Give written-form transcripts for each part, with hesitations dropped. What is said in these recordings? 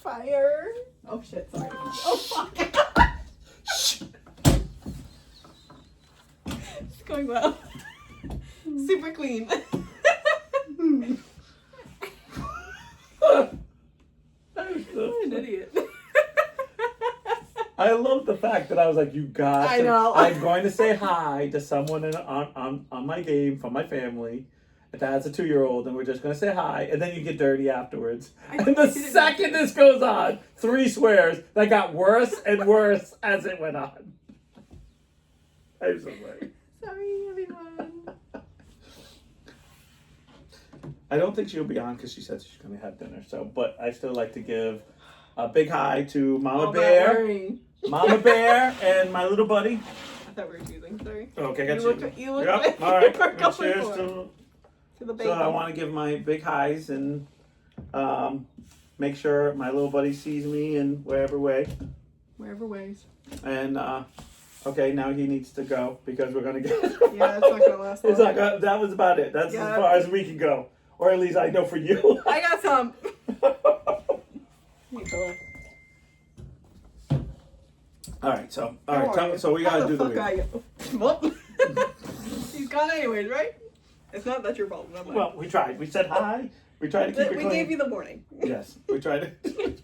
fire. Oh shit, sorry. Oh fuck. It's going well. Super clean. I'm an idiot. I love the fact that I was like, you got I know. I'm going to say hi to someone on my game from my family that has a 2-year-old, and we're just going to say hi, and then you get dirty afterwards. And the second this goes on, 3 swears that got worse and worse as it went on. I'm so sorry. Sorry, everyone. I don't think she'll be on because she said she's going to have dinner. So, but I still like to give a big hi to Mama Bear, Mama Bear, and my little buddy. I thought we were choosing. Sorry. Okay, I got you. You look. Yep. All right. Cheers to the baby. So I want to give my big highs and make sure my little buddy sees me in wherever way. Wherever ways. And okay, now he needs to go because we're gonna get. Yeah, it's not gonna last long. It's not gonna, that was about it. That's as far as we can go, or at least I know for you. I got some. All right, so so we gotta do the week. He's gone anyways, right? It's not that your problem. Not mine. Well, we tried. We said hi. We tried to keep it clean. We gave you the warning. Yes, we tried to.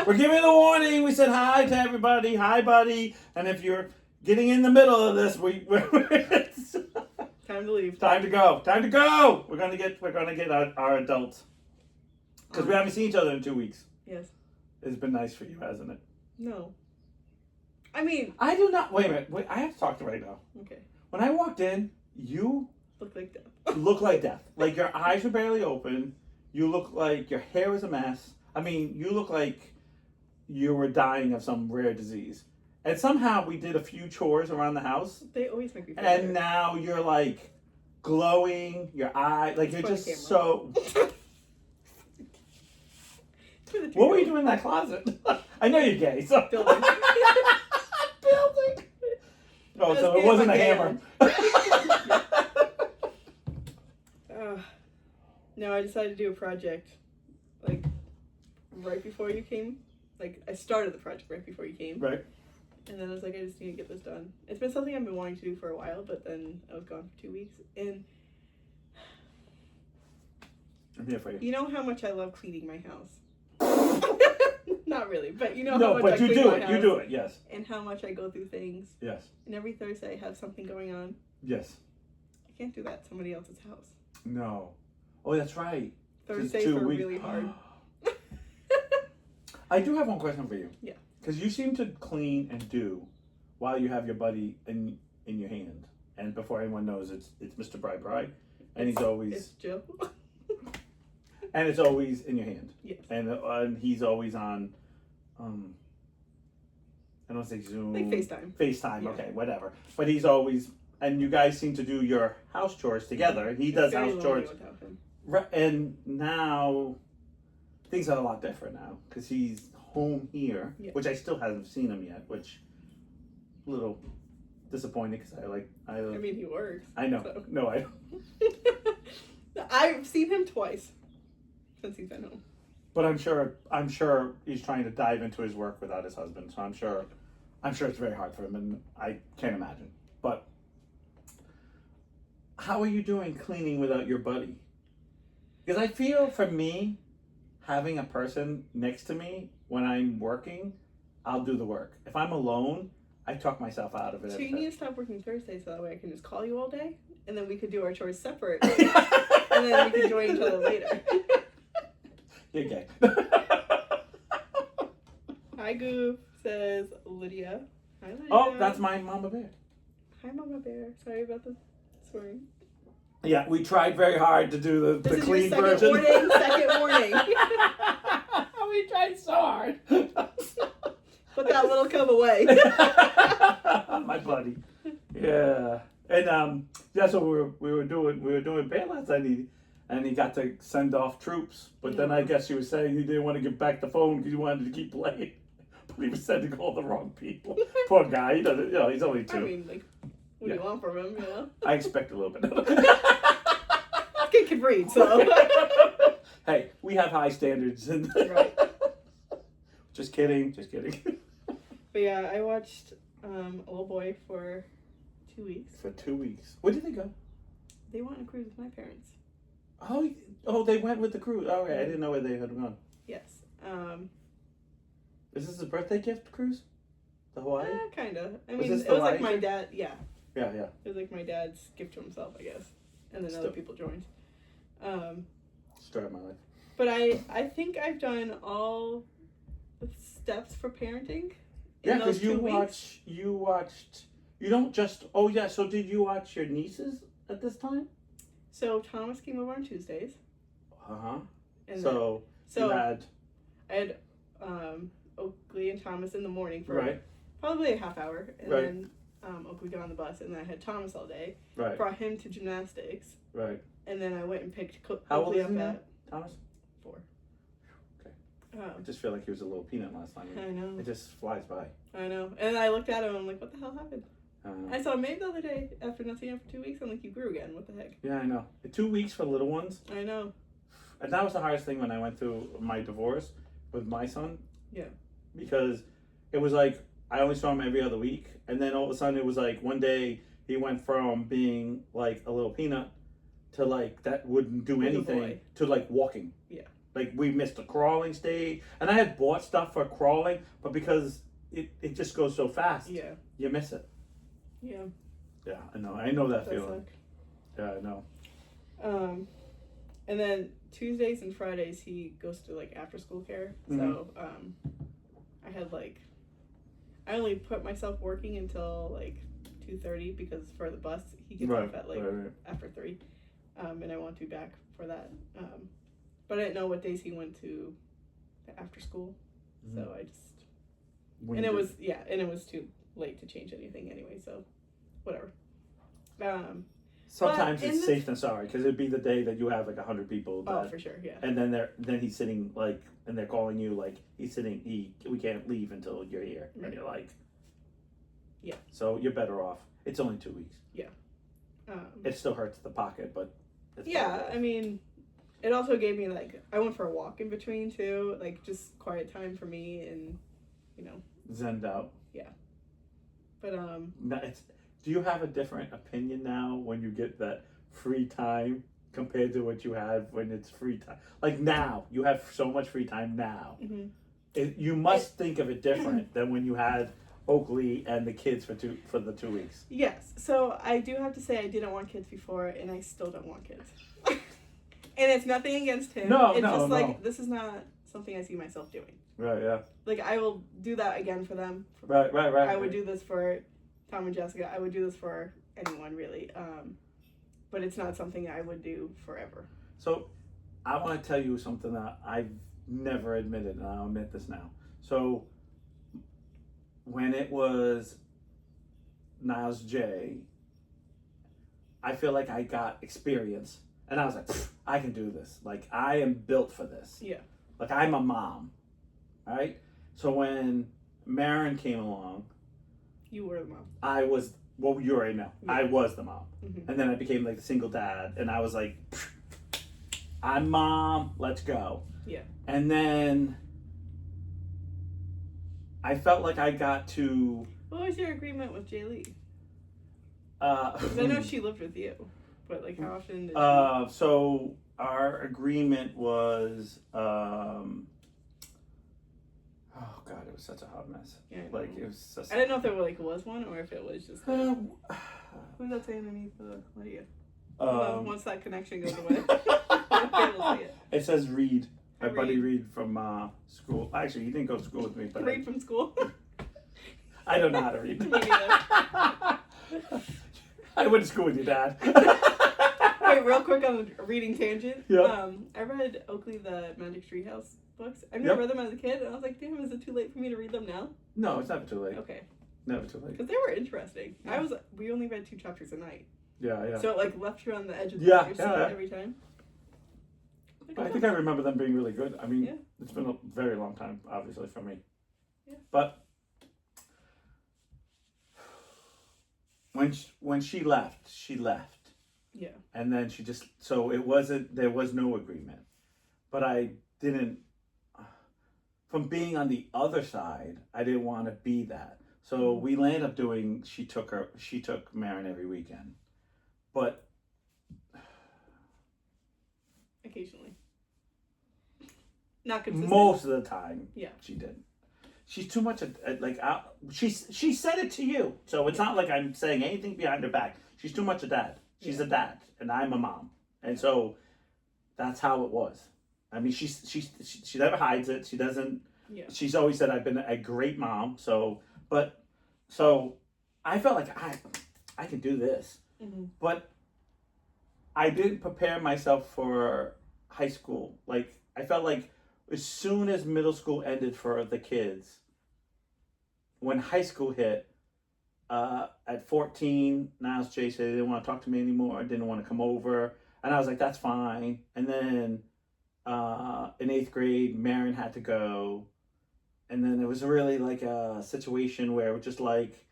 We're giving you the warning. We said hi to everybody. Hi, buddy. And if you're getting in the middle of this, time to leave. Time to go. Time to go. We're gonna get our adults because we haven't seen each other in 2 weeks. Yes. It's been nice for you, hasn't it? No. I mean, I do not. Wait a minute. Wait, I have to talk to right now. Okay. When I walked in, you look like death. Look like death. Like your eyes were barely open. You look like your hair was a mess. I mean, you look like you were dying of some rare disease. And somehow we did a few chores around the house. They always make me feel And weird. now you're like glowing. Your eye, like you're just so. What were you doing in that closet? I know you're gay, so. Building. Building. Oh, so it wasn't a hammer. No, I decided to do a project, like, right before you came. Like, I started the project right before you came. Right. And then I was like, I just need to get this done. It's been something I've been wanting to do for a while, but then I was gone for 2 weeks. And I'm here for you. you know how much I love cleaning my house. Not really, but you know how much I clean my house. You do it, yes. And how much I go through things. Yes. And every Thursday I have something going on. Yes. I can't do that at somebody else's house. No. Oh, that's right. Thursdays are really hard. I do have one question for you. Yeah. Because you seem to clean and do while you have your buddy in your hand. And before anyone knows, it's Mr. Bri. And he's always... It's Joe. And it's always in your hand. Yes. And he's always on... I don't want to say Zoom. Like FaceTime. FaceTime, Yeah. okay, whatever. But he's always... And you guys seem to do your house chores together. He does house chores. And now things are a lot different now because he's home here, which I still haven't seen him yet, which a little disappointed because I mean, he works. I know. So. No, I don't. I've seen him twice since he's been home. But I'm sure he's trying to dive into his work without his husband. So I'm sure it's very hard for him, and I can't imagine. But how are you doing cleaning without your buddy? Because I feel for me, having a person next to me when I'm working, I'll do the work. If I'm alone, I talk myself out of it. So you need to stop working Thursday so that way I can just call you all day, and then we could do our chores separate, and then we can join each other later. You're gay. Hi, Goof, says Lydia. Hi, Lydia. Oh, that's my Mama Bear. Hi, Mama Bear. Sorry about the swearing. Yeah, we tried very hard to do the clean version. Second warning. We tried so hard. Put that little cub away. My buddy. Yeah. And that's what we were doing band last night, and he got to send off troops. But then I guess he was saying he didn't want to give back the phone because he wanted to keep playing. But he was sending all the wrong people. Poor guy. He doesn't. He's only 2. I mean, like, what do you want from him? You know. I expect a little bit. Kid can read, so. Hey, we have high standards. Right. Just kidding. Just kidding. But yeah, I watched Old Boy for 2 weeks. For 2 weeks. Where did they go? They went on a cruise with my parents. Oh, they went with the cruise. Oh, okay, I didn't know where they had gone. Yes. Is this a birthday gift cruise? The Hawaii? Kinda. I Was mean, this it the was like Hawaii my trip? dad. Yeah, Yeah. it was like my dad's gift to himself, I guess, and then Still. other people joined. Story of my life. But I think I've done all the steps for parenting. Yeah, in those because 2 weeks. you watched, you don't just, oh yeah, so did you watch your nieces at this time? So Thomas came over on Tuesdays. Uh-huh. And So then, you had, I had Oakley and Thomas in the morning for right, probably a half hour, and Right. then Oakley got on the bus, and then I had Thomas all day. right, Brought him to gymnastics, right. and then I went and picked How old Oakley is up he now? at Thomas? 4. Okay. Oh, I just feel like he was a little peanut last time. I know. It just flies by. I know. And I looked at him, and I'm like, what the hell happened? I don't know. I saw Maeve the other day after not seeing him for 2 weeks. I'm like, you grew again. What the heck? Yeah, I know. 2 weeks for little ones. I know. And that was the hardest thing when I went through my divorce with my son. Yeah. Because it was like I only saw him every other week, and then all of a sudden it was like one day he went from being like a little peanut to like that wouldn't do Like a anything boy. to like walking. Yeah. Like we missed the crawling stage, and I had bought stuff for crawling, but because it just goes so fast, Yeah. you miss it. Yeah. Yeah, I know that Does feeling. Yeah, I know. suck. And then Tuesdays and Fridays he goes to like after school care. So I had like I only put myself working until like 2:30 because for the bus he gets off at like right. after 3, and I want to be back for that. But I didn't know what days he went to the after school, so I just and it was too late to change anything anyway. So whatever. Sometimes but it's safe than sorry because it'd be the day that you have like 100 people. Oh, That, for sure, yeah. and then he's sitting like, and they're calling you like he's sitting. We can't leave until you're here, Right. and you're like, yeah. So you're better off. It's only 2 weeks. Yeah. It still hurts the pocket, but it's yeah. better off. I mean, it also gave me like I went for a walk in between too, like just quiet time for me and Zenned out. But Now, do you have a different opinion now when you get that free time compared to what you had when it's free time? Like now, you have so much free time now. mm-hmm. You must think of it different than when you had Oakley and the kids for the 2 weeks. Yes. So I do have to say I didn't want kids before, and I still don't want kids. And it's nothing against him. No, it's no, just no. like this is not something I see myself doing. Right. Yeah. Like I will do that again for them. Right. I would do this for Tom and Jessica. I would do this for anyone really. But it's not something I would do forever. So, I want to tell you something that I've never admitted, and I'll admit this now. So, when it was Niles J, I feel like I got experience, and I was like, I can do this. Like, I am built for this. Yeah. Like, I'm a mom, right? So when Marin came along, You were the mom. I was, well, you already know, Yeah. I was the mom. Mm-hmm. And then I became like the single dad, and I was like, I'm mom, let's go. Yeah. And then I felt like I got to. What was your agreement with Jay Lee? Because I know she lived with you, but like how often did she? So our agreement was, oh God, it was such a hot mess. Yeah, I Like know. it was just. I didn't know if there was one or if it was just. Like, Uh, who's that saying underneath the? What are you? Once that connection goes away, I'll be able to see it. It says Reed. My Reed. buddy Reed from school. Actually, he didn't go to school with me, but Read from school. I don't know how to read. Me neither. I went to school with your dad. Wait, real quick on a reading tangent. Yeah. I read Oakley the Magic Treehouse books. I've never read them as a kid, and I was like, damn, is it too late for me to read them now? No, it's never too late. Okay. Never too late. Because they were interesting. Yeah. We only read 2 chapters a night. Yeah. So it like left you on the edge of Yeah, your seat yeah. every time. I think I remember them being really good. I mean, Yeah. it's been a very long time, obviously, for me. Yeah. But when she left, she left. Yeah. And then she just, so there was no agreement. But I didn't, from being on the other side, I didn't want to be that. So we landed up doing. She took Marin every weekend, but occasionally, not consistent. most of the time, Yeah. she didn't. She's too much she said it to you, so it's not like I'm saying anything behind her back. She's too much a dad. She's a dad, and I'm a mom, and so that's how it was. I mean, she never hides it. She doesn't. Yeah. She's always said I've been a great mom. So I felt like I can do this, but I didn't prepare myself for high school. Like I felt like as soon as middle school ended for the kids, when high school hit, at 14, Niles Jay said they didn't want to talk to me anymore, didn't want to come over. And I was like, that's fine. And then in 8th grade, Marin had to go. And then it was really like a situation where it was just like,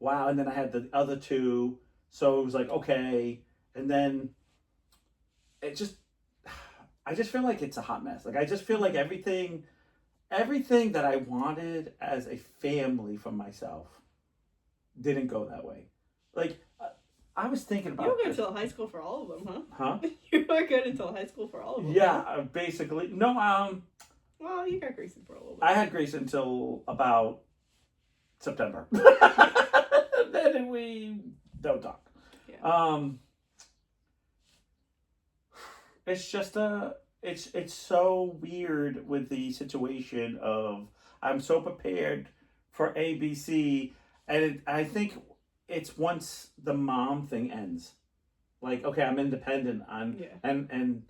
wow. And then I had the other two. So it was like, okay. And then I just feel like it's a hot mess. Like, I just feel like everything that I wanted as a family for myself didn't go that way. Like, I was thinking about. You were good until high school for all of them, huh? Huh? You were good until high school for all of them. Yeah, basically. No, Well, you got Grayson for a little bit. I had Grace until about September. Then we don't talk. Yeah. It's just it's so weird with the situation of I'm so prepared for ABC, and I think it's once the mom thing ends, like okay, I'm independent and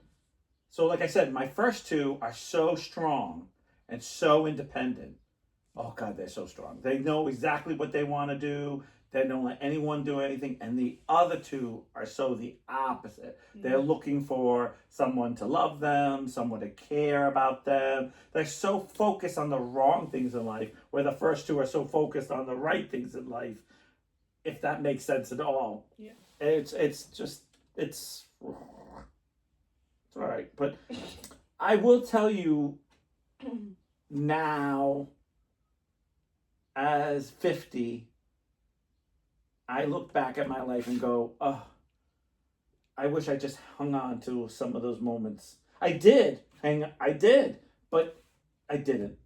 so like I said, my first two are so strong and so independent. Oh God, they're so strong. They know exactly what they want to do. They don't let anyone do anything. And the other two are so the opposite. They're looking for someone to love them, someone to care about them. They're so focused on the wrong things in life, where the first two are so focused on the right things in life, if that makes sense at all. Yeah. It's all right. But I will tell you now, as 50, I look back at my life and go, oh, I wish I just hung on to some of those moments. I did, but I didn't.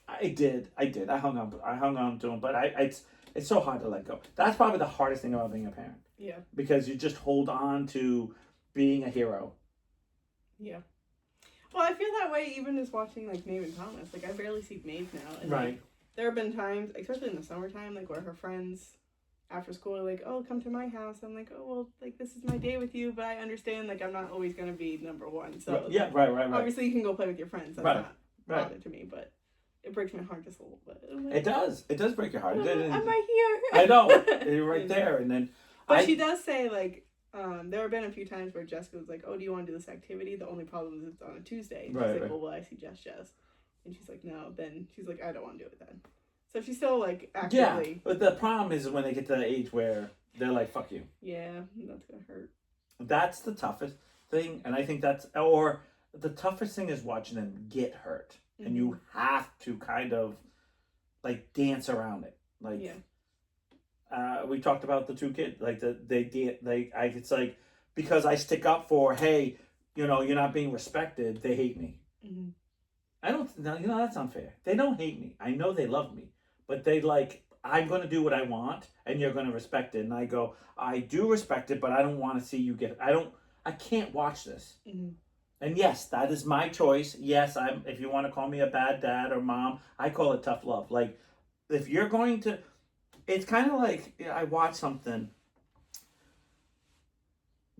I did. I hung on to them, but it's so hard to let go. That's probably the hardest thing about being a parent. Yeah. Because you just hold on to being a hero. Yeah. Well, I feel that way even just watching like Maeve and Thomas. Like I barely see Maeve now. And, right. Like, there have been times, especially in the summertime, like where her friends after school are like, oh, come to my house. I'm like, oh, well, like this is my day with you, but I understand like I'm not always gonna be number one. So yeah, like, right. Obviously, you can go play with your friends. That's not bothered to me, but it breaks my heart just a little bit. Like, it does. It does break your heart. I'm right here. I know. You're right there, and then. But she does say like. There have been a few times where Jessica was like, oh, do you want to do this activity? The only problem is it's on a Tuesday. And she's like, well, will I see Jess? And she's like, no. Then she's like, I don't want to do it then. So she's still like actively. Yeah, but the problem is when they get to the age where they're like, fuck you. Yeah, that's going to hurt. That's the toughest thing. And I think or the toughest thing is watching them get hurt. Mm-hmm. And you have to kind of like dance around it. Like, yeah. We talked about the two kids, like it's like, because I stick up for, hey, you're not being respected, they hate me. Mm-hmm. I don't, that's unfair. They don't hate me. I know they love me, but they like, I'm going to do what I want and you're going to respect it. And I go, I do respect it, but I don't want to see you I can't watch this. Mm-hmm. And yes, that is my choice. Yes, if you want to call me a bad dad or mom, I call it tough love. Like, if you're going to, it's kind of like, I watched something.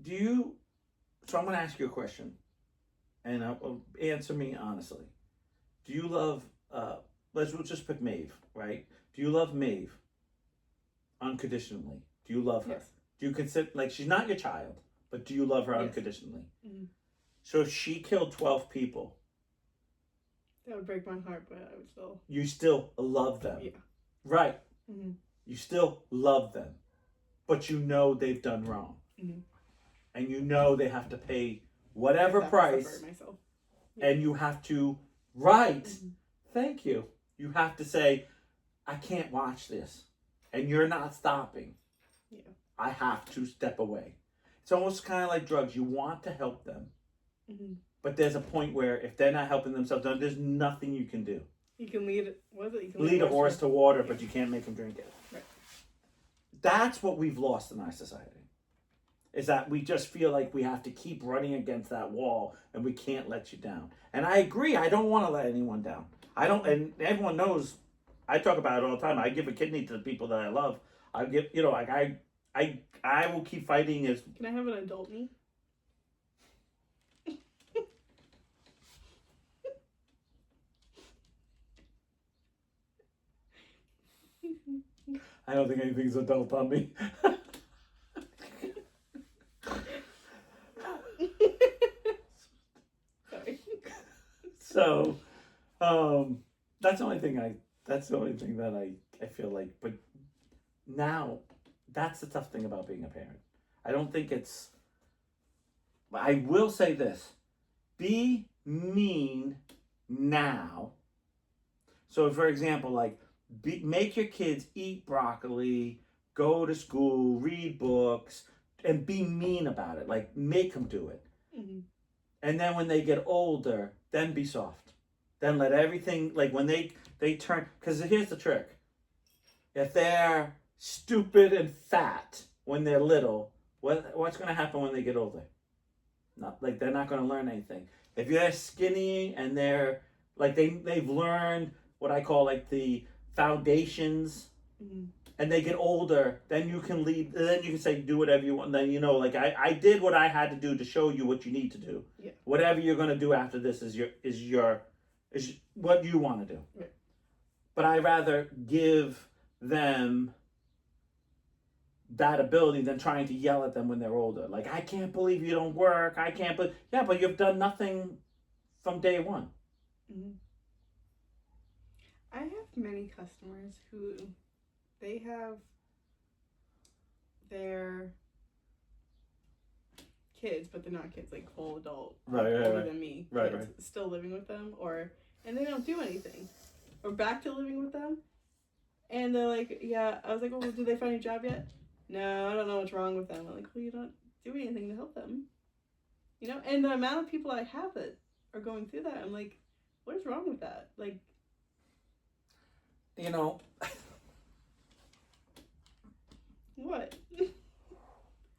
So I'm going to ask you a question, and answer me honestly. Do you love, let's just pick Maeve, right? Do you love Maeve unconditionally? Do you love her? Yes. Do you consider, like, she's not your child, but do you love her unconditionally? Mm-hmm. So if she killed 12 people. That would break my heart, but I would still. You still love them. Yeah. Right. Mm-hmm. You still love them, but they've done wrong. Mm-hmm. And they have to pay whatever price. Myself. Yeah. And you have to, right. Mm-hmm. thank you. You have to say, I can't watch this. And you're not stopping. Yeah. I have to step away. It's almost kind of like drugs. You want to help them. Mm-hmm. But there's a point where if they're not helping themselves, there's nothing you can do. You can lead, You can lead a horse to water, but yeah. you can't make him drink it. Right. That's what we've lost in our society. Is that we just feel like we have to keep running against that wall and we can't let you down. And I agree, I don't want to let anyone down. I don't, and everyone knows, I talk about it all the time. I give a kidney to the people that I love. I give, like I will keep fighting as. Can I have an adult knee? I don't think anything's adult on me. Sorry. So, that's the only thing that I feel like, but now that's the tough thing about being a parent. I don't think I will say this, be mean now. So for example, like, make your kids eat broccoli, go to school, read books, and be mean about it. Like, make them do it. Mm-hmm. And then when they get older, then be soft. Then let everything, like when they turn, because here's the trick. If they're stupid and fat when they're little, what's going to happen when they get older? They're not going to learn anything. If they're skinny and they're, like, they've learned what I call, like, the foundations, mm-hmm. and they get older, then you can lead, then you can say, do whatever you want. Then, like, I did what I had to do to show you what you need to do. Yeah. Whatever you're going to do after this is what you want to do. Yeah. But I rather give them that ability than trying to yell at them when they're older. Like, I can't believe you don't work. I can't believe, yeah, but you've done nothing from day one. Mm-hmm. I have many customers who they have their kids, but they're not kids, like full adult, older than me, kids still living with them, and they don't do anything, or back to living with them, and they're like, yeah. I was like, well, did they find a job yet? No, I don't know what's wrong with them. I'm like, well, you don't do anything to help them, And the amount of people I have that are going through that, I'm like, what is wrong with that? Like, what?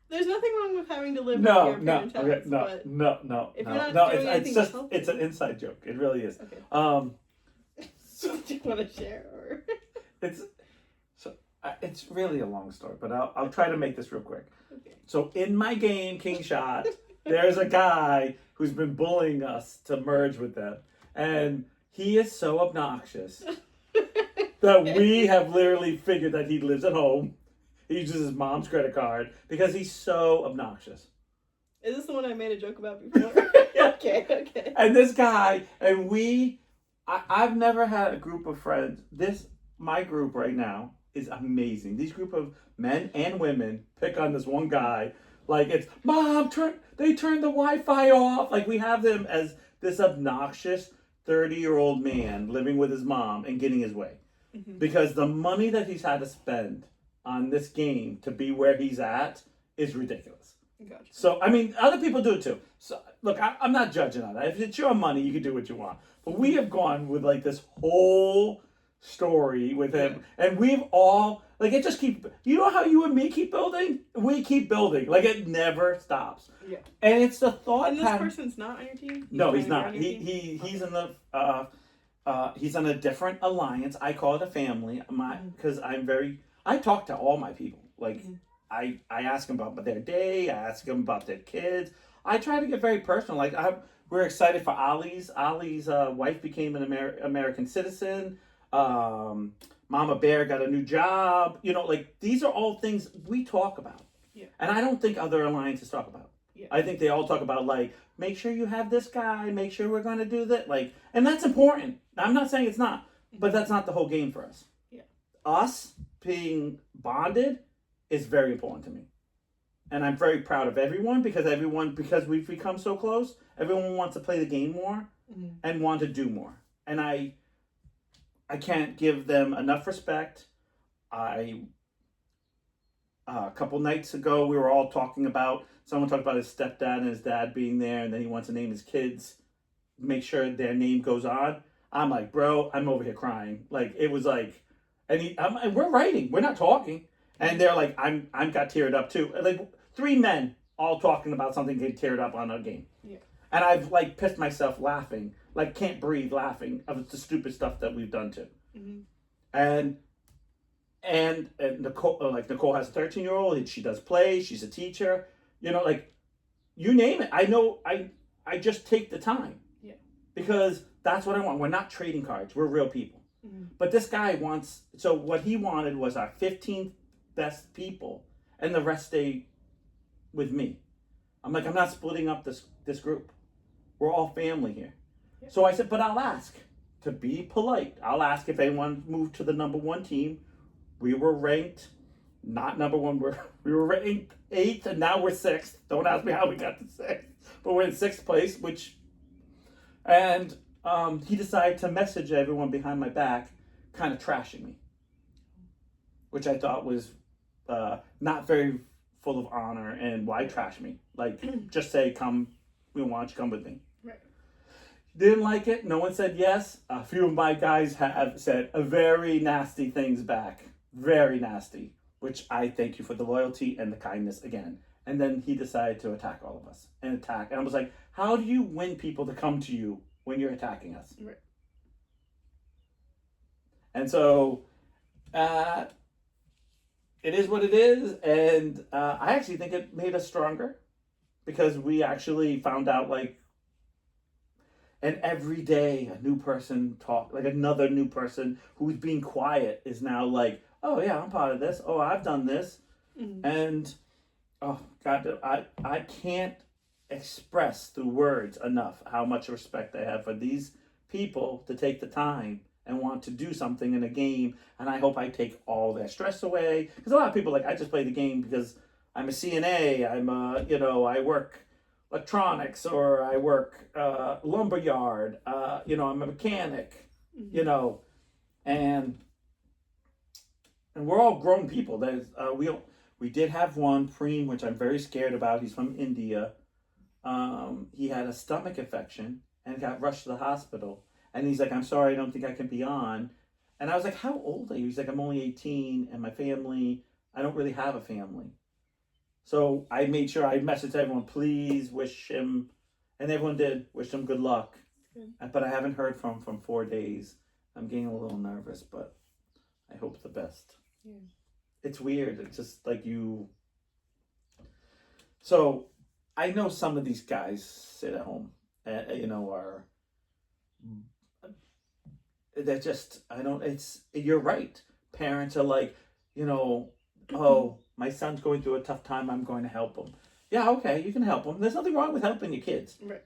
There's nothing wrong with having to live with your parents' house, but if you're not doing anything to help it's an inside joke. It really is. Okay. So do you want to share, or? It's really a long story, but I'll try to make this real quick. Okay. So in my game, King Shot, there's a guy who's been bullying us to merge with them, and he is so obnoxious that we have literally figured that he lives at home. He uses his mom's credit card because he's so obnoxious. Is this the one I made a joke about before? Yeah. Okay. And this guy, and I've never had a group of friends. My group right now is amazing. These group of men and women pick on this one guy. Like, it's, Mom, they turned the Wi-Fi off. Like, we have them as this obnoxious 30-year-old man living with his mom and getting his way. Mm-hmm. Because the money that he's had to spend on this game to be where he's at is ridiculous. Gotcha. So, I mean, other people do it too. So, look, I'm not judging on that. If it's your money, you can do what you want. But we have gone with, like, this whole story with him, and we've all, like, it just keeps, how you and me keep building? We keep building. Like, it never stops. Yeah. And it's the thought. And this person's not on your team? No, he's not. He's in the, he's on a different alliance. I call it a family, because I talk to all my people. Like, mm-hmm. I ask them about their day. I ask them about their kids. I try to get very personal. Like, we're excited for Ali's. Ali's wife became an American citizen. Mama Bear got a new job. Like, these are all things we talk about. Yeah. And I don't think other alliances talk about. Yeah. I think they all talk about, like, make sure you have this guy. Make sure we're going to do that. Like, and that's important. I'm not saying it's not, but that's not the whole game for us. Yeah. Us being bonded is very important to me. And I'm very proud of everyone because we've become so close. Everyone wants to play the game more and want to do more. And I can't give them enough respect. A couple nights ago, we were all talking about, someone talked about his stepdad and his dad being there, and then he wants to name his kids, make sure their name goes on. I'm like, bro, I'm over here crying. Like, it was like, and we're writing, we're not talking. And they're like, I'm got teared up too. Like, three men all talking about something getting teared up on a game. Yeah. And I've like pissed myself laughing, like can't breathe laughing of the stupid stuff that we've done to. Mm-hmm. And Nicole has a 13-year-old. She does plays. She's a teacher. You know, like, you name it. I know. I just take the time. Yeah. Because that's what I want. We're not trading cards. We're real people. Mm-hmm. But this guy wants. So what he wanted was our 15 best people, and the rest stay with me. I'm like, I'm not splitting up this group. We're all family here. Yeah. So I said, but I'll ask, to be polite. I'll ask if anyone moved to the number one team. We were ranked, not number one, we were ranked 8th, and now we're 6th. Don't ask me how we got to 6th, but we're in 6th place, and he decided to message everyone behind my back, kind of trashing me, which I thought was not very full of honor, and why trash me? Like, just say, come, why don't you come with me? Right. Didn't like it. No one said yes. A few of my guys have said very nasty things back. Very nasty, which I thank you for the loyalty and the kindness again. And then he decided to attack all of us and I was like, how do you win people to come to you when you're attacking us? Right. And so it is what it is. And I actually think it made us stronger, because we actually found out, like, and every day a new person like another new person who's being quiet is now like, oh yeah, I'm part of this. Oh, I've done this. Mm-hmm. And oh God, I can't express through words enough how much respect I have for these people to take the time and want to do something in a game. And I hope I take all their stress away. Because a lot of people, like, I just play the game because I'm a CNA. I work electronics, or I work lumberyard. I'm a mechanic. Mm-hmm. And we're all grown people. There's we did have one, Preem, which I'm very scared about. He's from India. He had a stomach infection and got rushed to the hospital. And he's like, I'm sorry, I don't think I can be on. And I was like, how old are you? He's like, I'm only 18, and my family, I don't really have a family. So I made sure I messaged everyone, please wish him, and everyone did, wish him good luck. Good. But I haven't heard from him 4 days. I'm getting a little nervous, but I hope the best. Yeah. It's weird. It's just like you. So I know some of these guys sit at home, are. They're just, you're right. Parents are like, oh, my son's going through a tough time, I'm going to help him. Yeah, okay, you can help him. There's nothing wrong with helping your kids. Right.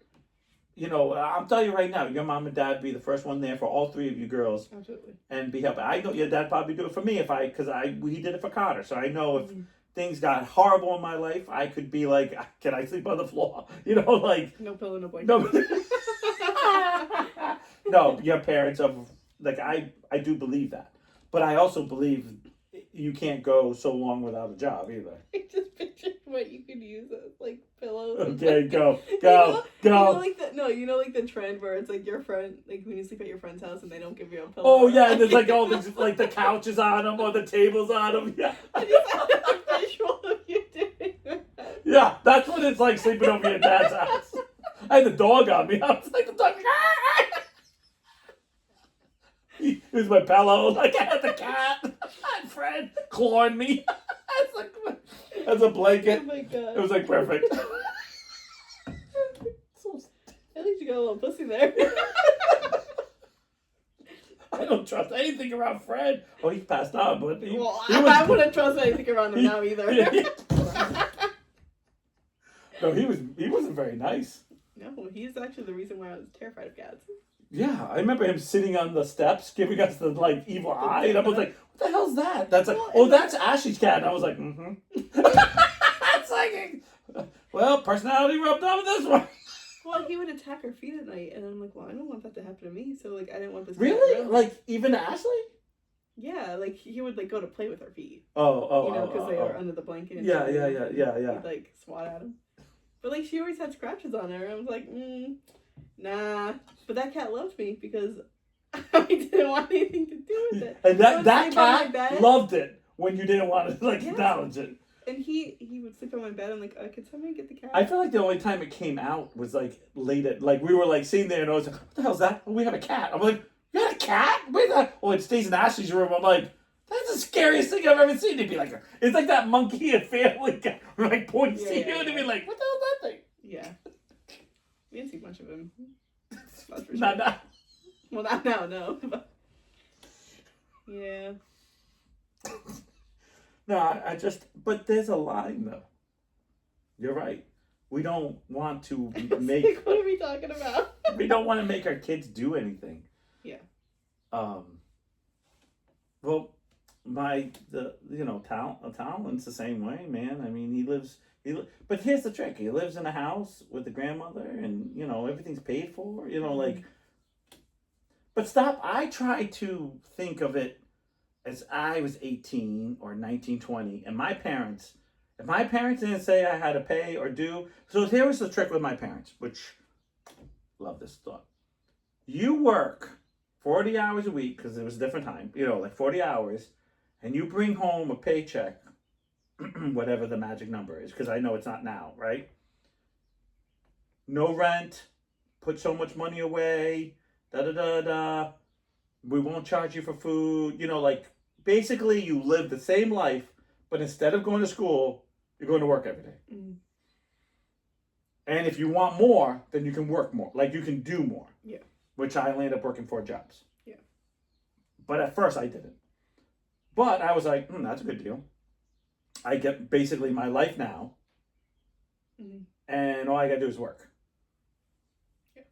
I'm telling you right now, your mom and dad be the first one there for all 3 of you girls. Absolutely. And be helping. I know your dad probably do it for me because he did it for Carter. So I know if things got horrible in my life, I could be like, can I sleep on the floor? Like. No pillow, no blanket. No. No, your parents are, like, I do believe that. But I also believe you can't go so long without a job either. I just pictured what you could use as, like, pillows. Okay, go. Like the trend where it's like your friend, like when you sleep at your friend's house and they don't give you a pillow. Oh yeah, and there's like all these, like the couches on them or the tables on them. Yeah. I just had a visual of you doing that. Yeah, that's what it's like sleeping over your dad's house. I had the dog on me. I was like the dog. Here's my pillow. Like, I had the cat. I had Fred clawing me. As a blanket. Oh my God. It was like perfect. At least you got a little pussy there. I don't trust anything around Fred. Oh, he's passed on, but I wouldn't trust anything around him now either. No, he wasn't very nice. No, he's actually the reason why I was terrified of cats. Yeah, I remember him sitting on the steps giving us the, like, evil eye, and I was like, what the hell's that? That's like, that's Ashley's cat. And I was like, It's like, well, personality rubbed off with this one. Well, he would attack our feet at night, and I'm like, well, I don't want that to happen to me. So like, I didn't want this. Really? Like even Ashley? Yeah, like he would like go to play with our feet. Oh, you know, because they were under the blanket. And Yeah. He'd like swat at him. But like she always had scratches on her. I was like, nah. But that cat loved me because I didn't want anything to do with it. And that cat loved it when you didn't want to acknowledge it. And he would sleep on my bed. I'm like, could somebody get the cat? I feel like the only time it came out was like late at, like we were like sitting there and I was like, what the hell's that? Oh, we have a cat. I'm like, you got a cat? Where's that? Oh, it stays in Ashley's room. I'm like, that's the scariest thing I've ever seen. It'd be like, it's like that monkey and family guy like points to you and it'd be like, what the hell's that thing? Yeah. We didn't see much of him. That's for sure. Not now. Well, not now, no. Yeah. No, I just, but there's a line though. You're right. We don't want to make. Like, what are we talking about? We don't want to make our kids do anything. Yeah. Well, Talon's the same way, man. I mean, but here's the trick. He lives in a house with the grandmother and, everything's paid for, like, but stop. I try to think of it as I was 18 or 19, 20, and if my parents didn't say I had to pay or do, so here was the trick with my parents, which, love this thought. You work 40 hours a week, because it was a different time, like 40 hours, and you bring home a paycheck, whatever the magic number is, because I know it's not now, right? No rent, put so much money away, da-da-da-da, we won't charge you for food, basically you live the same life, but instead of going to school, you're going to work every day. Mm. And if you want more, then you can work more, like you can do more. Yeah. Which I ended up working 4 jobs. Yeah. But at first I didn't. But I was like, that's a good deal. I get basically my life now. Mm-hmm. And all I gotta do is work. Yeah.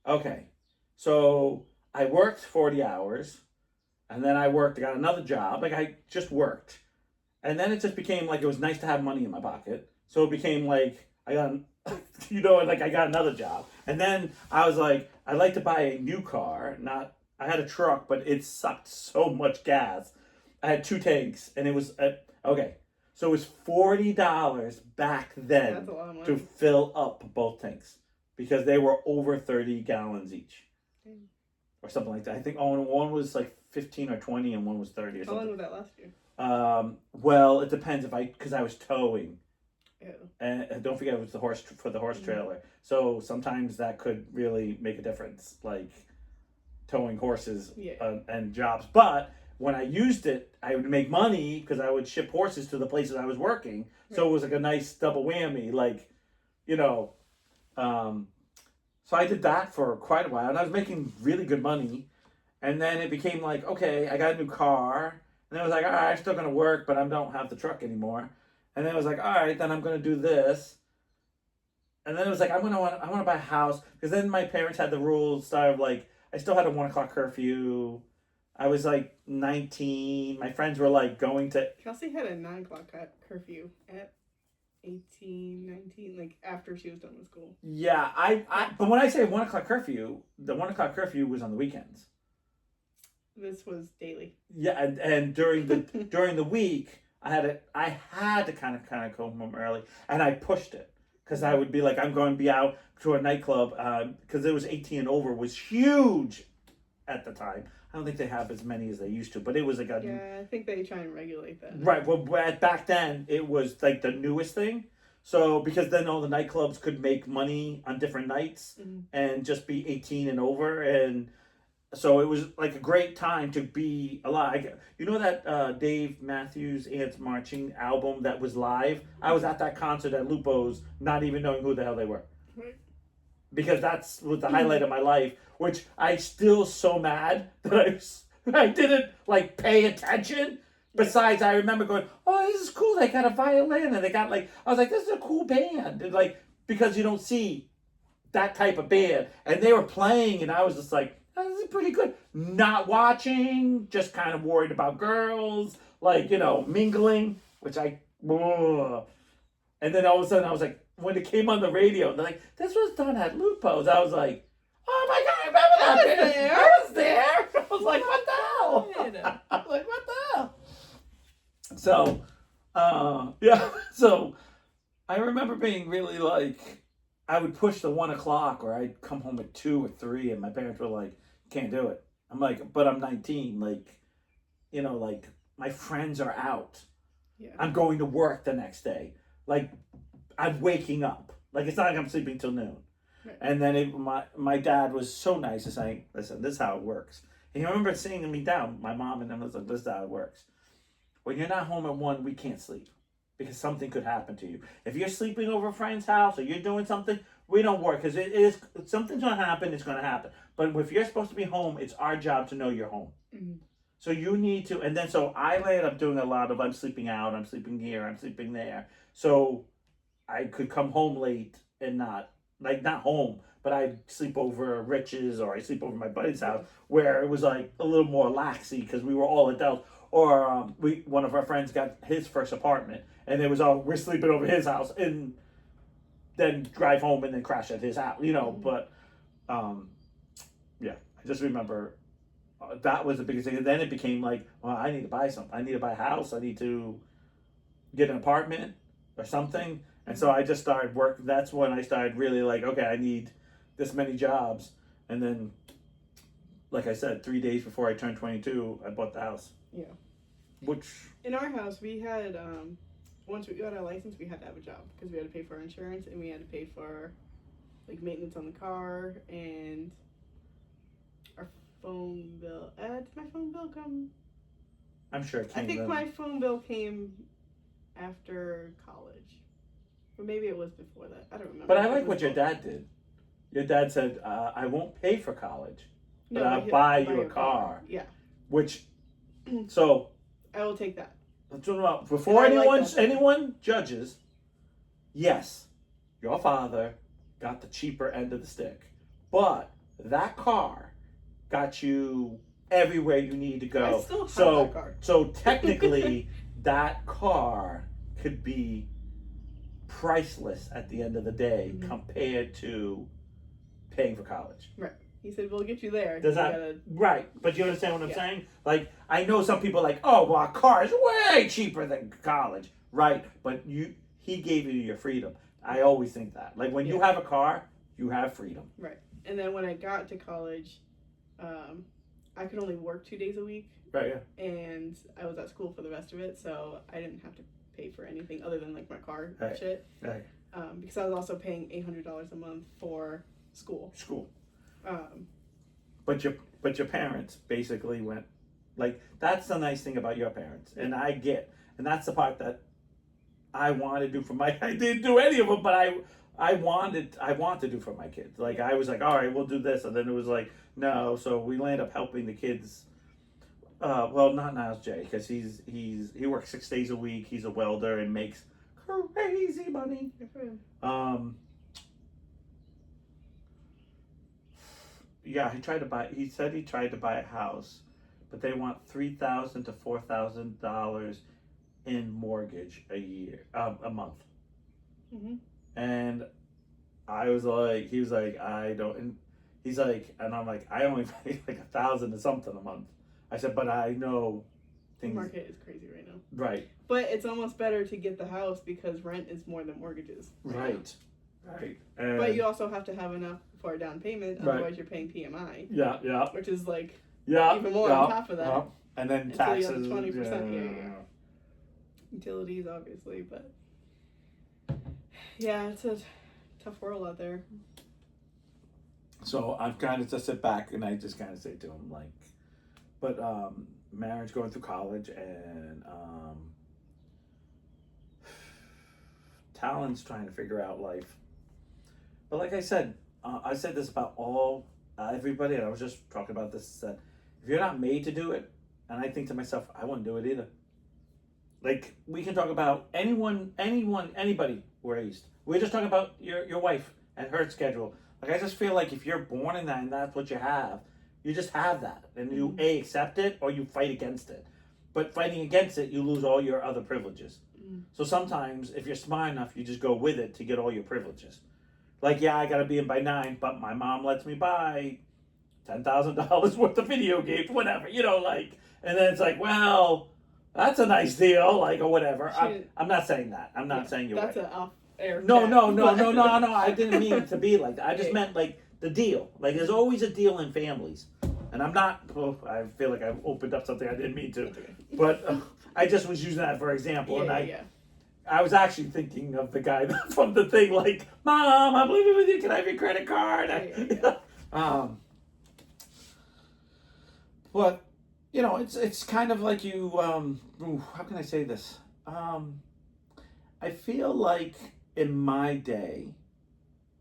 Okay. So I worked 40 hours. And then I got another job. Like I just worked. And then it just became like it was nice to have money in my pocket. So it became like I got I got another job. And then I was like, I'd like to buy a new car. I had a truck, but it sucked so much gas. I had 2 tanks, and it was okay. So it was $40 back then. That's a lot of money. To fill up both tanks because they were over 30 gallons each, or something like that. I think one was like 15 or 20, and one was 30 or something. How long was that last year? Well, it depends because I was towing. Ew. And don't forget it was the horse trailer. So sometimes that could really make a difference, like towing horses and jobs. But when I used it, I would make money because I would ship horses to the places I was working. Right. So it was like a nice double whammy, so I did that for quite a while, and I was making really good money. And then it became like, okay, I got a new car. And then I was like, all right, I'm still going to work, but I don't have the truck anymore. And then I was like, all right, then I'm going to do this. And then it was like, I want to buy a house. Because then my parents had the rules of like, I still had a 1 o'clock curfew. I was like 19. My friends were like going to... Kelsey had a 9 o'clock curfew at 18, 19, like after she was done with school. Yeah, but when I say 1 o'clock curfew, the 1 o'clock curfew was on the weekends. This was daily. Yeah, and during the week, I had to kind of go home early, and I pushed it because I would be like, I'm going to be out to a nightclub because it was 18 and over was huge at the time. I don't think they have as many as they used to, but it was like I think they try and regulate that. Right. Well, back then it was like the newest thing. So because then all the nightclubs could make money on different nights and just be 18 and over, and so it was like a great time to be alive. You know that Dave Matthews Ants Marching album that was live? I was at that concert at Lupo's, not even knowing who the hell they were. Right. Because that's was the highlight of my life, which I still so mad that I didn't like pay attention. Besides, I remember going, oh, this is cool. They got a violin and they got I was like, this is a cool band. And because you don't see that type of band. And they were playing and I was just like, oh, this is pretty good. Not watching, just kind of worried about girls, mingling, which and then all of a sudden I was like, when it came on the radio, they're like, this was done at Lupo's. I was like, oh my God, I remember that. I was there. I was like, what the hell? I was like, what the hell? So, yeah. So I remember being really like, I would push the 1 o'clock, or I'd come home at 2 or 3, and my parents were like, can't do it. I'm like, but I'm 19. Like, you know, like my friends are out. Yeah. I'm going to work the next day. Like, I'm waking up. Like, it's not like I'm sleeping till noon. Right. And then my dad was so nice to saying, listen, this is how it works. And I remember sitting me down, my mom and them was like, this is how it works. When you're not home at 1, we can't sleep because something could happen to you. If you're sleeping over a friend's house or you're doing something, we don't work because it is something's going to happen. It's going to happen. But if you're supposed to be home, it's our job to know you're home. Mm-hmm. So you need to, and then so I ended up doing a lot of I'm sleeping out, I'm sleeping here, I'm sleeping there. So I could come home late and not home, but I'd sleep over at Rich's or I sleep over my buddy's house where it was like a little more laxy because we were all adults. Or one of our friends got his first apartment and it was we're sleeping over his house and then drive home and then crash at his house, you know. But yeah, I just remember that was the biggest thing. And then it became like, well, I need to buy something. I need to buy a house. I need to get an apartment or something. And so I just started work. That's when I started really like, okay, I need this many jobs. And then, like I said, 3 days before I turned 22, I bought the house. Yeah. Which in our house we had once we got our license, we had to have a job because we had to pay for our insurance and we had to pay for like maintenance on the car and our phone bill. Did my phone bill come? I'm sure it came. I think then. my phone bill came after college, or maybe it was before that. I don't remember. But I like what your dad did. Your dad said, "I won't pay for college, but I'll buy you a car." Yeah. Which, so I will take that. Before anyone judges, yes, your father got the cheaper end of the stick, but that car got you everywhere you need to go. I still have that car. So technically, that car could be priceless at the end of the day compared to paying for college. Right. He said, "We'll get you there." Right? But you understand what I'm saying? Like, I know some people are like, "Oh, well, a car is way cheaper than college." Right? But he gave you your freedom. I always think that. Like, when you have a car, you have freedom. Right. And then when I got to college, I could only work 2 days a week. Right. Yeah. And I was at school for the rest of it, so I didn't have to pay for anything other than like my car shit. Right. Because I was also paying $800 a month for school. But your parents basically went, like, that's the nice thing about your parents, and and that's the part that I want to do for my. I didn't do any of them, but I want to do for my kids. Like, I was like, all right, we'll do this, and then it was like, no. So we landed up helping the kids. Well, not Niles J, because he works 6 days a week. He's a welder and makes crazy money. Yeah, he said he tried to buy a house, but they want $3,000 to $4,000 in mortgage a month. Mm-hmm. And I was like, he was like, I don't, and he's like, and I'm like, I only pay like 1,000 or something a month. I said, but I know things. The market is crazy right now. Right. But it's almost better to get the house because rent is more than mortgages. Right. But you also have to have enough for a down payment, otherwise you're paying PMI. Yeah. Which is like even more on top of that. Yeah. And then taxes. You have 20%. Yeah. Utilities, obviously, but yeah, it's a tough world out there. So I've kind of just sit back and I just kind of say to him like, but marriage, going through college, and Talon's trying to figure out life. But like I said this about everybody, and I was just talking about this, that if you're not made to do it, and I think to myself, I wouldn't do it either. Like, we can talk about anybody raised. We're just talking about your wife and her schedule. Like, I just feel like if you're born in that and that's what you have, you just have that. And you accept it or you fight against it. But fighting against it, you lose all your other privileges. So sometimes, if you're smart enough, you just go with it to get all your privileges. Like, yeah, I gotta be in by 9, but my mom lets me buy $10,000 worth of video games, whatever, like, and then it's like, well, that's a nice deal, like, or whatever. I'm not saying that. I'm not saying you're that's right. an off-air No, chat, no. I didn't mean it to be like that. I just meant like the deal. Like, there's always a deal in families, and I'm not. Oh, I feel like I've opened up something I didn't mean to, but I just was using that for example, I was actually thinking of the guy from the thing, like, Mom, I'm living with you. Can I have your credit card? But it's kind of like you. How can I say this? I feel like in my day,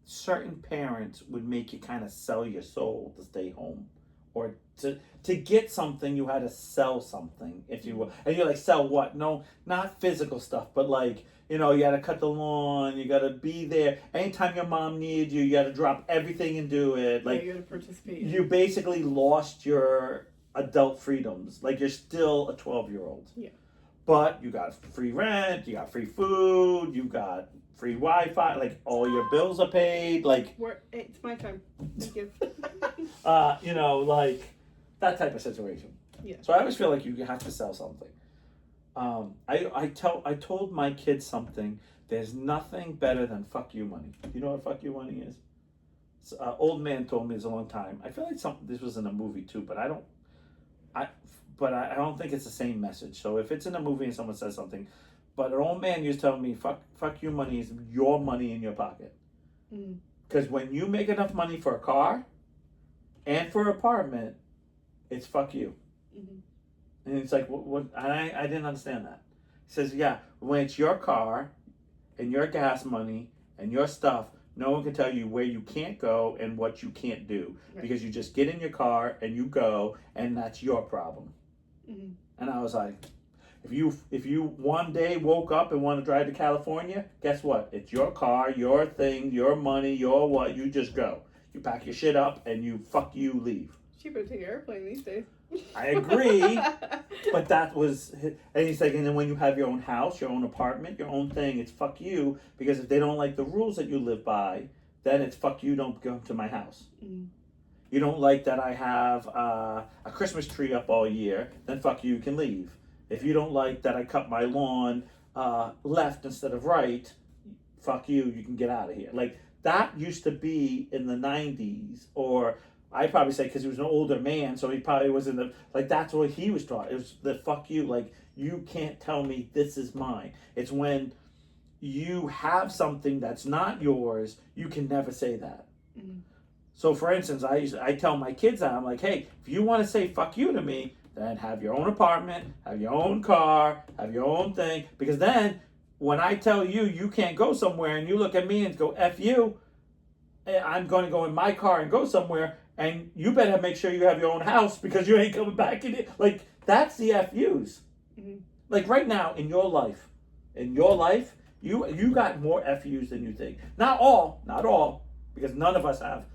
certain parents would make you kind of sell your soul to stay home, or to get something you had to sell something, if you will. And you're like, sell what? No, not physical stuff, but like, you got to cut the lawn, you got to be there. Anytime your mom needs you, you got to drop everything and do it. Like, you got to participate. You basically lost your adult freedoms. Like, you're still a 12-year-old. Yeah. But you got free rent, you got free food, you got free Wi-Fi, like all your bills are paid, like it's my time. Thank you. Like that type of situation. Yeah. So I always feel like you have to sell something. I told my kids something. There's nothing better than fuck you money. You know what fuck you money is? Old man told me this a long time. I feel like this was in a movie too, but I don't think it's the same message. So if it's in a movie and someone says something, but an old man used to tell me, fuck you money is your money in your pocket. Because when you make enough money for a car and for an apartment, it's fuck you. And it's like, what? I didn't understand that. He says, yeah, when it's your car and your gas money and your stuff, no one can tell you where you can't go and what you can't do. Right. Because you just get in your car and you go, and that's your problem. And I was like, if you one day woke up and want to drive to California, guess what? It's your car, your thing, your money, your what. You just go. You pack your shit up and you leave. Cheaper to take an airplane these days. I agree, but that was, and he's like, and then when you have your own house, your own apartment, your own thing, it's fuck you, because if they don't like the rules that you live by, then it's fuck you, don't come to my house. You don't like that I have a Christmas tree up all year, then fuck you, can leave. If you don't like that I cut my lawn left instead of right, fuck you, you can get out of here. Like, that used to be in the 90s, or I'd probably say because he was an older man, so he probably was in the, like, that's what he was taught. It was the fuck you, like, you can't tell me this is mine. It's when you have something that's not yours, you can never say that. So, for instance, I tell my kids that, I'm like, hey, if you want to say fuck you to me, then have your own apartment, have your own car, have your own thing, because then when I tell you you can't go somewhere and you look at me and go, F you, I'm going to go in my car and go somewhere, and you better make sure you have your own house because you ain't coming back in it. Like, that's the FUs. Like, right now in your life, you got more FUs than you think. Not all, because none of us have.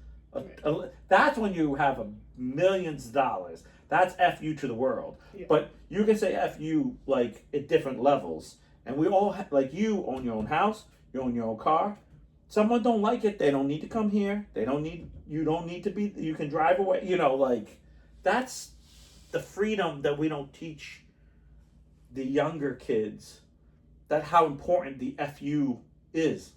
That's when you have millions of dollars. That's FU to the world. Yeah. But you can say FU like at different levels. And we all, like, you own your own house, you own your own car. Someone don't like it, they don't need to come here. You don't need to be, you can drive away. Like, that's the freedom that we don't teach the younger kids, that how important the FU is.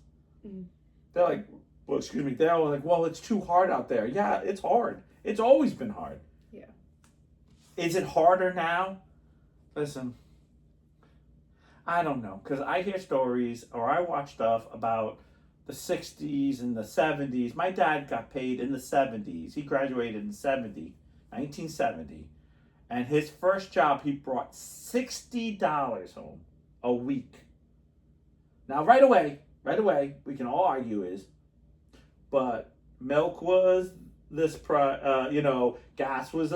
They're like, well, excuse me, they're like, well, it's too hard out there. Yeah, it's hard. It's always been hard. Yeah. Is it harder now? Listen, I don't know, because I hear stories or I watch stuff about the 60s and the 70s. My dad got paid in the 70s. He graduated in 1970. And his first job, he brought $60 home a week. Now, right away, we can all argue but milk was this gas was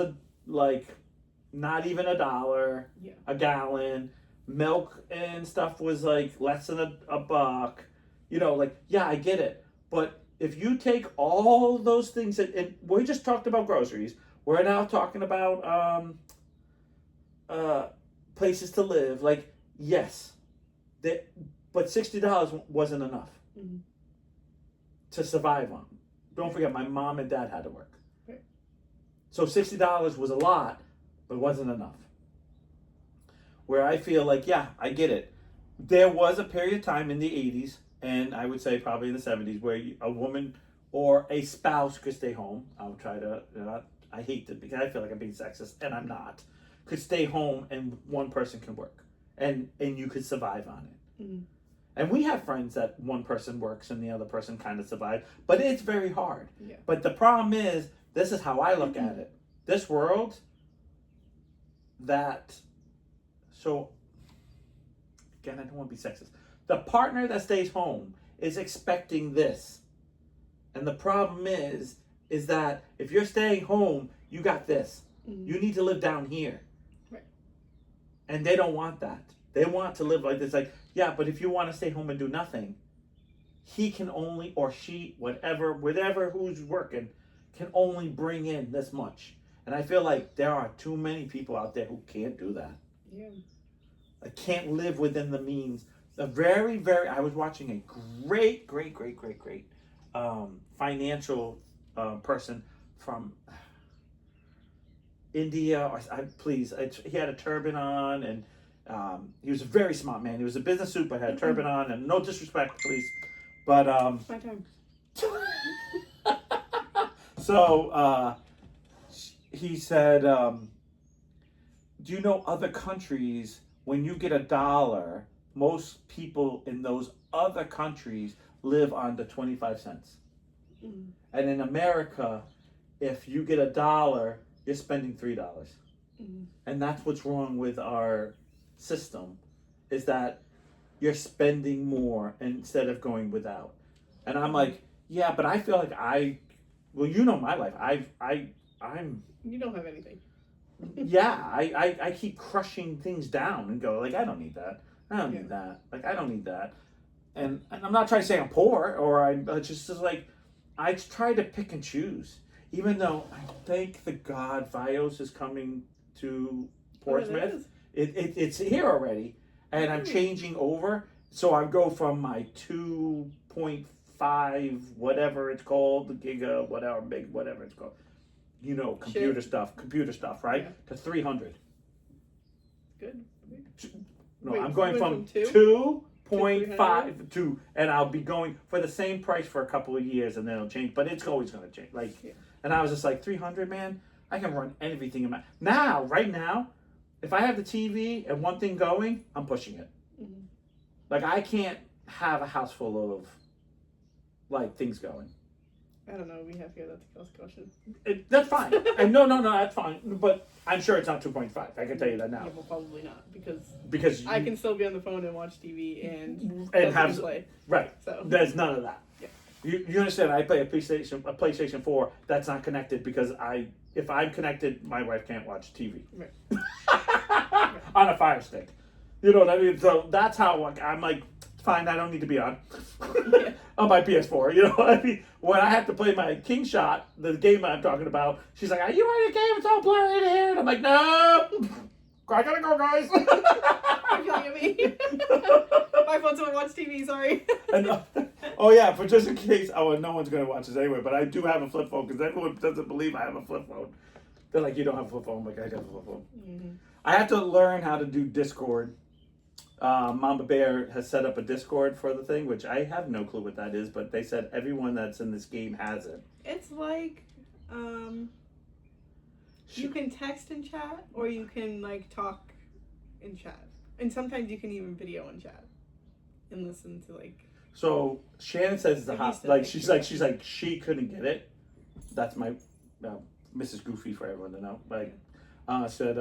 not even $1 a gallon. Milk and stuff was like less than a buck. I get it. But if you take all those things, and we just talked about groceries, we're now talking about places to live. Like, yes, but $60 wasn't enough Mm-hmm. to survive on. Don't forget, my mom and dad had to work. Right. So $60 was a lot, but it wasn't enough. Where I feel like, yeah, I get it. There was a period of time in the 80s, and I would say probably in the 70s, where a woman or a spouse could stay home. I'll try to, I hate to, because I feel like I'm being sexist, and I'm not. Could stay home and one person can work. And you could survive on it. Mm-hmm. And we have friends that one person works and the other person kind of survives, but it's very hard. Yeah. But the problem is, this is how I look at it. This world, so, again, I don't want to be sexist. The partner that stays home is expecting this. And the problem is that if you're staying home, you got this. Mm-hmm. You need to live down here. Right. And they don't want that. They want to live like this. Like, yeah, but if you want to stay home and do nothing, he can only, or she, whatever who's working, can only bring in this much. And I feel like there are too many people out there who can't do that. Yeah. I can't live within the means. I was watching a great financial person from India. He had a turban on, and he was a very smart man. He was a business suit, but had a turban on, and no disrespect, please. But It's my time. so he said, do you know other countries, when you get $1, most people in those other countries live on the 25 cents. Mm-hmm. And in America, if you get $1, you're spending $3. Mm-hmm. And that's what's wrong with our system, is that you're spending more instead of going without. And I'm like, yeah, but I feel like you know my life. I'm You don't have anything. yeah, I keep crushing things down and go like, I don't need that. I don't need that. Like, I don't need that. And I'm not trying to say I'm poor, or I'm just like, I try to pick and choose. Even though I thank the God Vios is coming to Portsmouth. It's here already. And I'm changing over. So I go from my 2.5, whatever it's called, the giga, whatever it's called. You know, computer stuff, right? Yeah. To 300. Good. No, Wait, I'm going you from went from 2.5 to, and I'll be going for the same price for a couple of years, and then it'll change. But it's always going to change. Like, and I was just like, 300, man. I can run everything in my right now. If I have the TV and one thing going, I'm pushing it. Mm-hmm. Like, I can't have a house full of like things going. I don't know. We have here. That's a girl's question. That's fine. And no, that's fine. But I'm sure it's not 2.5. I can tell you that now. Yeah, well, probably not, Because I can still be on the phone and watch TV and have play. Right. So there's none of that. Yeah. You understand? I play a PlayStation 4 that's not connected because if I'm connected, my wife can't watch TV. Right. On a Fire Stick. You know what I mean? So that's how I'm like, fine, I don't need to be on. Yeah. On my PS4, you know what I mean? When I have to play my King Shot, the game I'm talking about, she's like, are you on your game? It's all blurry in here. And I'm like, no. I gotta go, guys. You're yelling at me. My phone's on watch TV, sorry. Oh yeah, for just in case, no one's gonna watch this anyway, but I do have a flip phone because everyone doesn't believe I have a flip phone. They're like, you don't have a flip phone. I'm like, I have a flip phone. Mm-hmm. I have to learn how to do Discord. Mama Bear has set up a Discord for the thing, which I have no clue what that is, but they said everyone that's in this game has it. It's like, you can text and chat, or you can like talk and chat, and sometimes you can even video and chat, and listen to like. So Shannon says the hot, like she's like she couldn't get it. That's my Mrs. Goofy for everyone to know. Like said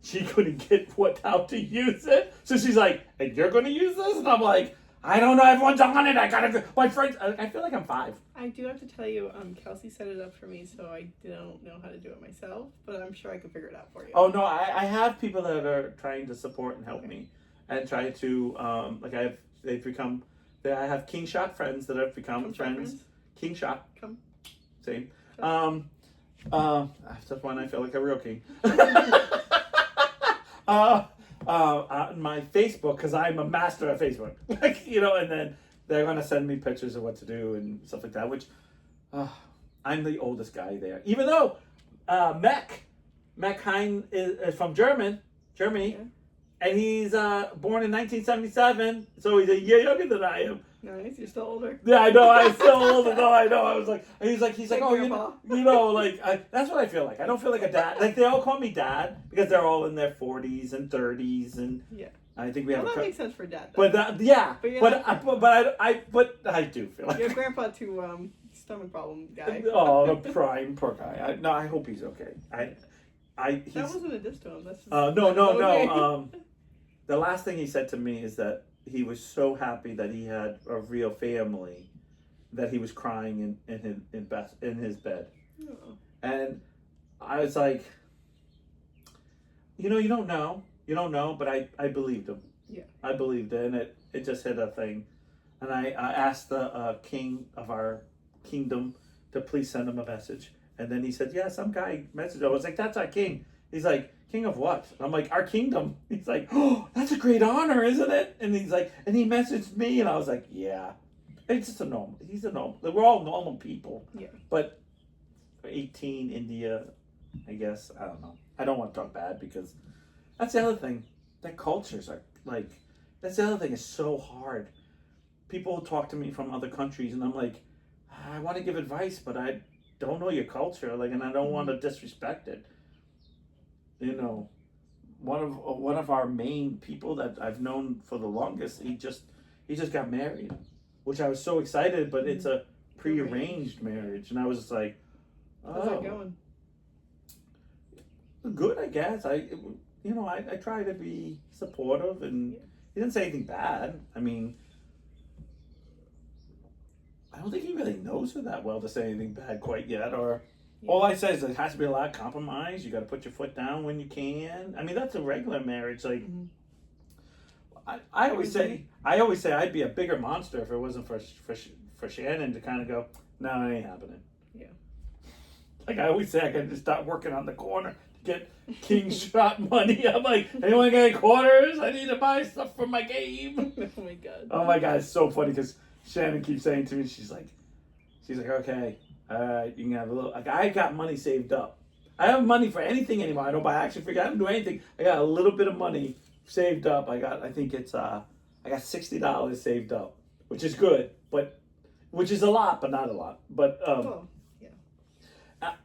she couldn't get how to use it, so she's like, "And you're gonna use this?" And I'm like, "I don't know. Everyone's on it. I gotta. My friends. I feel like I'm 5." I do have to tell you, Kelsey set it up for me, so I don't know how to do it myself, but I'm sure I can figure it out for you. Oh no, I have people that are trying to support and help me, and try to I have King Shot friends that have become friends. King Shot. Come. Same. That's one I feel like a real king. No, on my Facebook because I'm a master at Facebook. Like, you know, and then they're gonna send me pictures of what to do and stuff like that. Which I'm the oldest guy there, even though Mech Hein is from Germany, Yeah. and he's born in 1977, so he's a year younger than I am. Nice. You're still older. Yeah, I know. I'm still older. No, I know. I was like, he's like, Hey, oh, Grandpa. you know, like that's what I feel like. I don't feel like a dad. Like they all call me dad because they're all in their 40s and 30s, and Yeah. I think we have. Well, that makes sense for dad. Though. But yeah, But you're but not- I do feel like Your grandpa too. Stomach problem guy. oh, the prime poor guy. I hope he's okay. He's, That wasn't a diss to him. That's just, no. okay. The last thing he said to me is that he was so happy that he had a real family that he was crying in his bed. Oh. And I was like, you don't know, but I believed him. Yeah. I believed it, and it just hit a thing. And I asked the king of our kingdom to please send him a message. And then he said, yeah, some guy messaged. I was like, that's our king. He's like, king of what? I'm like, our kingdom. He's like, oh, that's a great honor, isn't it? And he's like, and he messaged me, and I was like, yeah. It's just he's a normal. We're all normal people. Yeah. But 18, India, I guess, I don't know. I don't want to talk bad because that's the other thing. Their cultures are like, that's the other thing. It's so hard. People talk to me from other countries, and I'm like, I want to give advice, but I don't know your culture, like, and I don't want to disrespect it. You know, one of our main people that I've known for the longest, he just got married, which I was so excited, but it's a prearranged marriage, and I was just like, How's that going? Good, I guess. I try to be supportive, and he didn't say anything bad. I mean, I don't think he really knows her that well to say anything bad quite yet. Or all I say is there has to be a lot of compromise. You got to put your foot down when you can. I mean, that's a regular marriage. Like I always say I'd be a bigger monster if it wasn't for Shannon to kind of go, no, it ain't happening. Yeah. Like I always say, I got to start working on the corner to get king shot money. I'm like, anyone got any quarters? I need to buy stuff for my game. Oh my god. Oh my god, it's so funny because Shannon keeps saying to me, she's like, okay, you can have a little. Like I got money saved up. I don't have money for anything anymore. I don't buy action figures. I don't do anything. I got a little bit of money saved up. I got $60 saved up, which is good, but which is a lot, but not a lot. But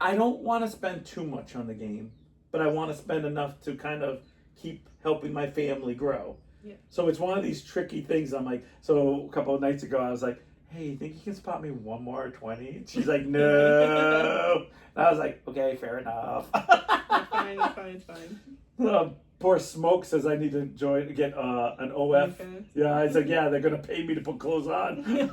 I don't want to spend too much on the game, but I want to spend enough to kind of keep helping my family grow. Yeah. So it's one of these tricky things. I'm like, so a couple of nights ago, I was like, hey, you think you can spot me one more 20? And she's like, no. And I was like, okay, fair enough. It's fine. Poor Smoke says I need to get an OF. Okay. Yeah, I said, yeah, they're going to pay me to put clothes on.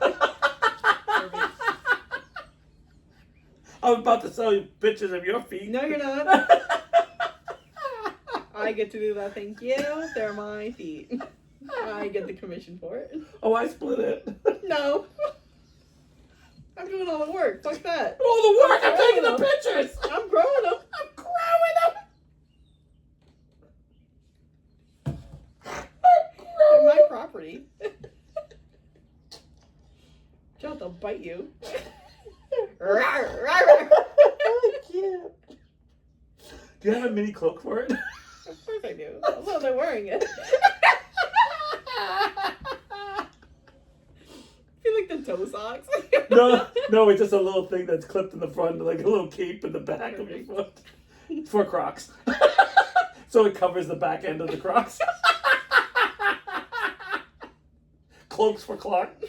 I'm about to sell you pictures of your feet. No, you're not. I get to do that. Thank you. They're my feet. I get the commission for it. Oh, I split it. No. I'm doing all the work. Fuck that. All the work. I'm taking the pictures. I'm growing them. I'm growing them. They're my property. Joe, they'll bite you. I can't. Do you have a mini cloak for it? Of course I do. Also, they're wearing it. I feel like the toe socks. No, it's just a little thing that's clipped in the front, like a little cape in the back of your foot. It's for Crocs. So it covers the back end of the Crocs. Cloaks for Crocs.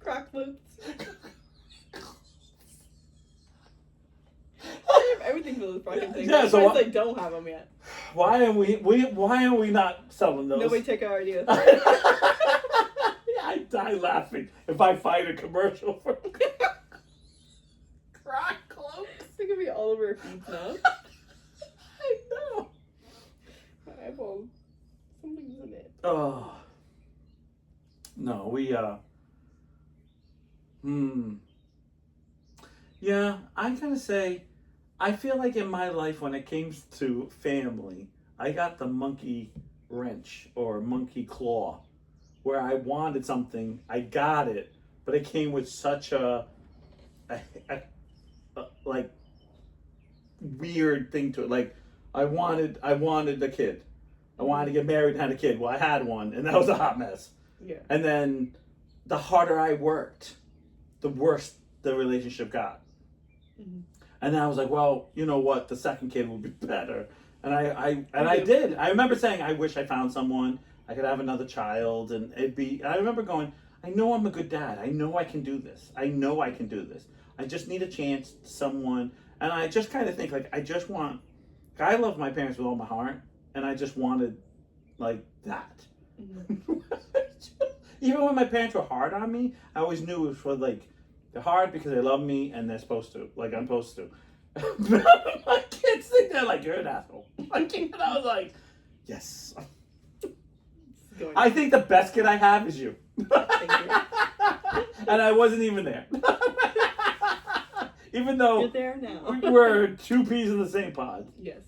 Croc boots. I have everything for those fucking things. Yeah, so I don't have them yet. Why are we not selling those? Nobody take our ideas. I die laughing if I find a commercial for Croc cloaks. They're gonna be all over our feet now. I know. My iPhone. Something's in it. Oh. No, we Yeah, I'm gonna say, I feel like in my life when it came to family, I got the monkey wrench or monkey claw, where I wanted something, I got it, but it came with such a like weird thing to it. Like I wanted a kid. I wanted to get married and had a kid. Well, I had one, and that was a hot mess. Yeah. And then the harder I worked, the worse the relationship got. Mm-hmm. And then I was like, well, you know what? The second kid will be better. And I did. I remember saying, I wish I found someone. I could have another child, and it'd be. And I remember going, I know I'm a good dad. I know I can do this. I know I can do this. I just need a chance to someone. And I just kind of think like I just want. I love my parents with all my heart, and I just wanted like that. Mm-hmm. Even when my parents were hard on me, I always knew it was for like they're hard because they love me and they're supposed to, like I'm supposed to. My kids think they're like you're an asshole. Like, and I was like, yes. I think the best kid I have is you. Thank you. And I wasn't even there. Even though you're there now. We're two peas in the same pod. Yes.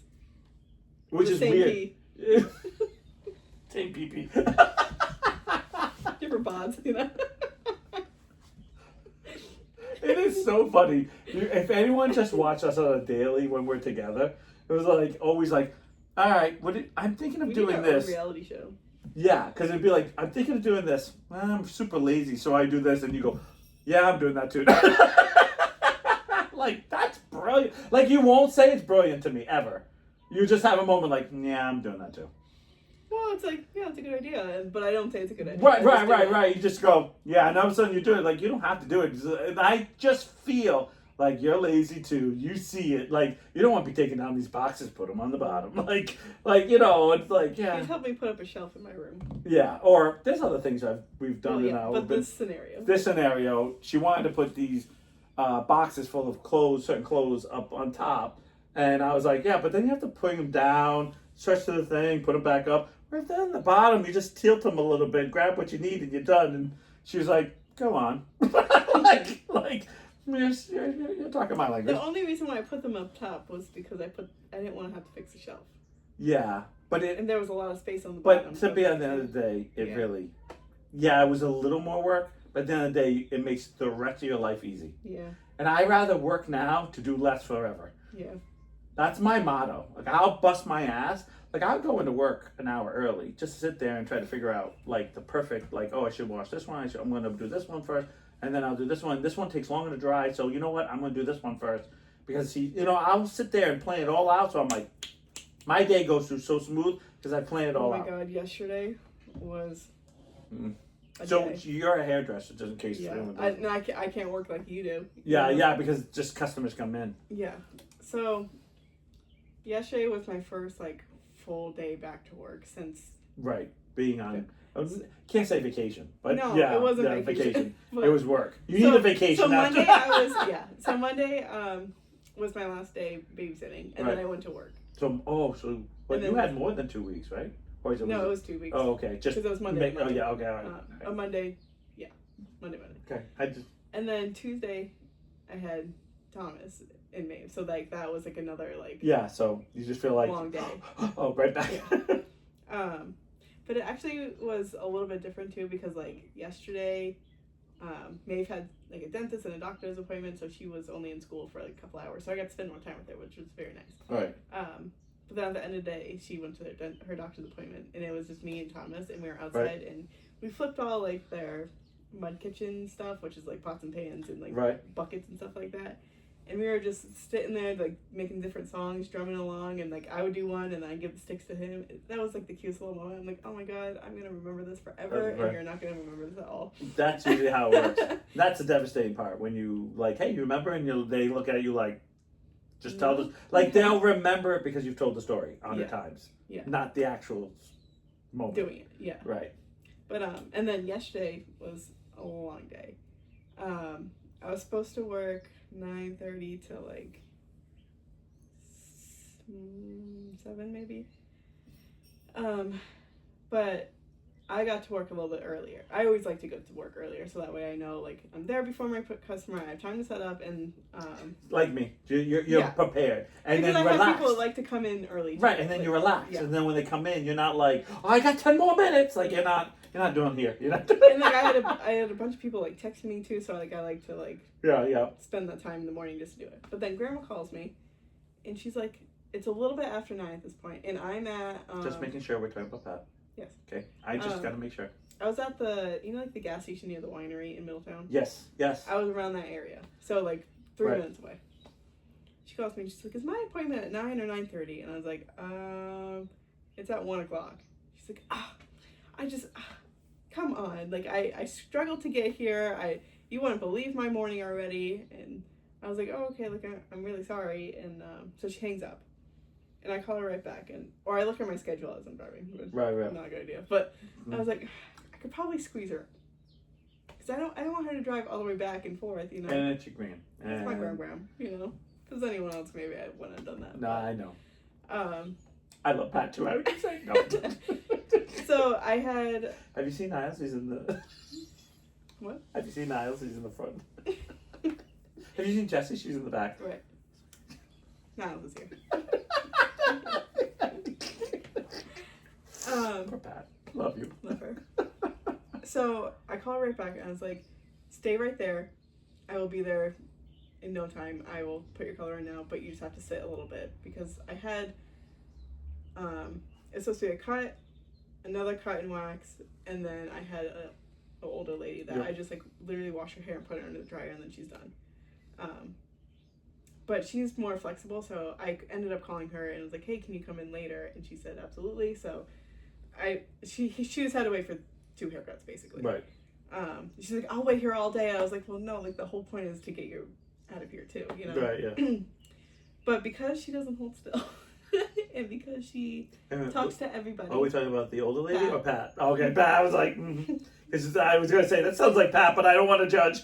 Which is same weird. Pea. Same pee. Different pods, you know. It is so funny. If anyone just watched us on a daily when we're together, it was like always like, all right, I'm thinking of doing this. Reality show. Yeah, because it'd be like, I'm thinking of doing this. I'm super lazy, so I do this, and you go, yeah, I'm doing that too. Like that's brilliant. Like you won't say it's brilliant to me ever. You just have a moment like, yeah, I'm doing that too. Well, it's like, yeah, it's a good idea, but I don't say it's a good idea. Right. You just go, yeah, and all of a sudden you do it. Like, you don't have to do it. And I just feel like you're lazy too. You see it. Like, you don't want to be taking down these boxes, put them on the bottom. Like you know, it's like, yeah. He's helped me put up a shelf in my room. Yeah, or there's other things we've done now. But this scenario, she wanted to put these boxes full of clothes, certain clothes up on top. And I was like, yeah, but then you have to put them down, stretch to the thing, put them back up. Right there on the bottom, you just tilt them a little bit, grab what you need, and you're done. And she was like, go on. like you're talking my language. The only reason why I put them up top was because I didn't want to have to fix the shelf. Yeah, and there was a lot of space on the bottom. But to be at the end of the day, it really, it was a little more work. But at the end of the day, it makes the rest of your life easy. Yeah. And I rather work now to do less forever. Yeah. That's my motto. Like I'll bust my ass. Like I'll go into work an hour early, just sit there and try to figure out like the perfect, like, oh, I should wash this one. I'm going to do this one first, and then I'll do this one. This one takes longer to dry, so you know what? I'm going to do this one first because I'll sit there and plan it all out. So I'm like, my day goes through so smooth because I plan it all out. Oh my God! Yesterday was. So you're a hairdresser, just in case. Yeah. I can't work like you do. Yeah, because just customers come in. Yeah. So yesterday was my first full day back to work since being on. Can't say vacation, but no, it wasn't vacation. It was work. You need a vacation. So Monday So Monday was my last day babysitting, and then I went to work. But you had more than 2 weeks, right? Or is it? No, it was 2 weeks. Oh, okay. Just because it was Monday. Oh yeah, okay. All right. A Monday, Monday. Okay, And then Tuesday, I had Thomas in May, so that was another Yeah, so you just feel like long day. Oh, right back. Yeah. But it actually was a little bit different too because yesterday, Maeve had a dentist and a doctor's appointment, so she was only in school for a couple hours, so I got to spend more time with her, which was very nice. Right. But then at the end of the day, she went to her doctor's appointment, and it was just me and Thomas, and we were outside, and we flipped all their mud kitchen stuff, which is pots and pans and buckets and stuff like that. And we were just sitting there, making different songs, drumming along, and I would do one, and I'd give the sticks to him. That was the cutest little moment. I'm like, oh my God, I'm gonna remember this forever, and you're not gonna remember this at all. That's usually how it works. That's the devastating part when you hey, you remember, and they look at you just tell this. They'll remember it because you've told the story 100 times. Yeah. Not the actual moment. Doing it. Yeah. Right. But and then yesterday was a long day. I was supposed to work 9:30 to 7 maybe. But I got to work a little bit earlier. I always like to go to work earlier, so that way I know, like, I'm there before my customer. I have time to set up, and like me, you're Yeah. prepared, and because then I have relaxed. people that like to come in early, too. Right, and then Like, you're relaxed, yeah. and then when they come in, you're not like, oh, I got 10 more minutes. Like you're not doing here. You're not. And like I had a bunch of people like texting me too, so like I like to like yeah. spend that time in the morning just to do it. But then Grandma calls me, and she's like, it's a little bit after 9 at this point, and I'm at Just making sure we're talking about that. Yes. Okay, I just gotta make sure. I was at the like the gas station near the winery in Middletown. Yes. I was around that area, so like 3 Right. minutes away. She calls me and she's like, "Is my appointment at 9 or 9:30?" And I was like, it's at 1 o'clock." She's like, come on, like I struggled to get here. You wouldn't believe my morning already." And I was like, "Oh, okay, like I'm really sorry." And so she hangs up, and I call her right back, or I look at my schedule as I'm driving. Right. Not a good idea, but I was like, I could probably squeeze her, because I don't want her to drive all the way back and forth, you know. And it's your grand. It's my gram, you know. If it was anyone else, maybe I wouldn't have done that. No, I know. Um, I love Pat too. I would just say no. So I had. Have you seen Niles? He's in the. What? Have you seen Niles? He's in the front. Have you seen Jessie? She's in the back. Right. Niles is here. Poor Pat. Love you. Love her. So I call her right back and I was like, "Stay right there. I will be there in no time. I will put your color in now, but you just have to sit a little bit," because I had it's supposed to be a cut, another cut and wax, and then I had an older lady that I just like literally wash her hair and put her under the dryer and then she's done. But she's more flexible, so I ended up calling her and was like, "Hey, can you come in later?" And she said absolutely. So she just had to wait for 2 haircuts basically. Right. She's like, "I'll wait here all day." I was like, "Well, no, like the whole point is to get you out of here too, you know." Right. Yeah. But because she doesn't hold still, and because she talks to everybody. Are we talking about the older lady Pat. or Pat? Okay, Pat. I was like, because I was gonna say that sounds like Pat, but I don't want to judge.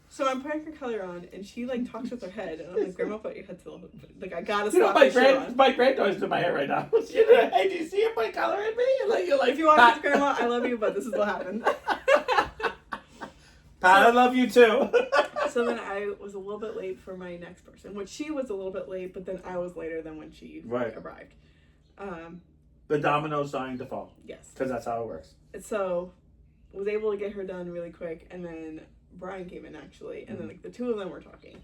So I'm putting her color on, and she like talks with her head, and I'm like, "Grandma, put your head still." Like I gotta You know, stop this shit on. my granddaughter's in my hair right now. Hey, do you see her put color in me? You're like, If you want to Grandma, I love you, but this is what happened. Pat, I love you too. So then I was a little bit late for my next person, which she was a little bit late, but then I was later than when she arrived. The dominoes starting to fall. Yes. Because that's how it works. So was able to get her done really quick, and then Brian came in actually, and then like the 2 of them were talking,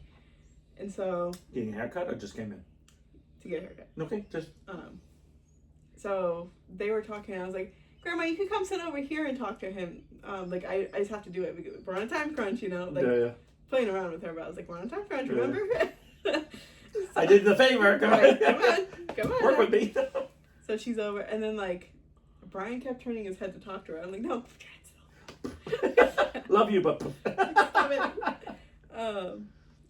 and so Getting a haircut or just came in? to get a haircut. Okay, just. So they were talking, and I was like, "Grandma, you can come sit over here and talk to him." Like I just have to do it because we're on a time crunch, you know. Like playing around with her, but I was like, "We're on a time crunch, remember?" So, I did the favor. Come right, on. come on. Work with me. So she's over, and then like Brian kept turning his head to talk to her. I'm like, "No, put your head still." Love you, but. Stop it.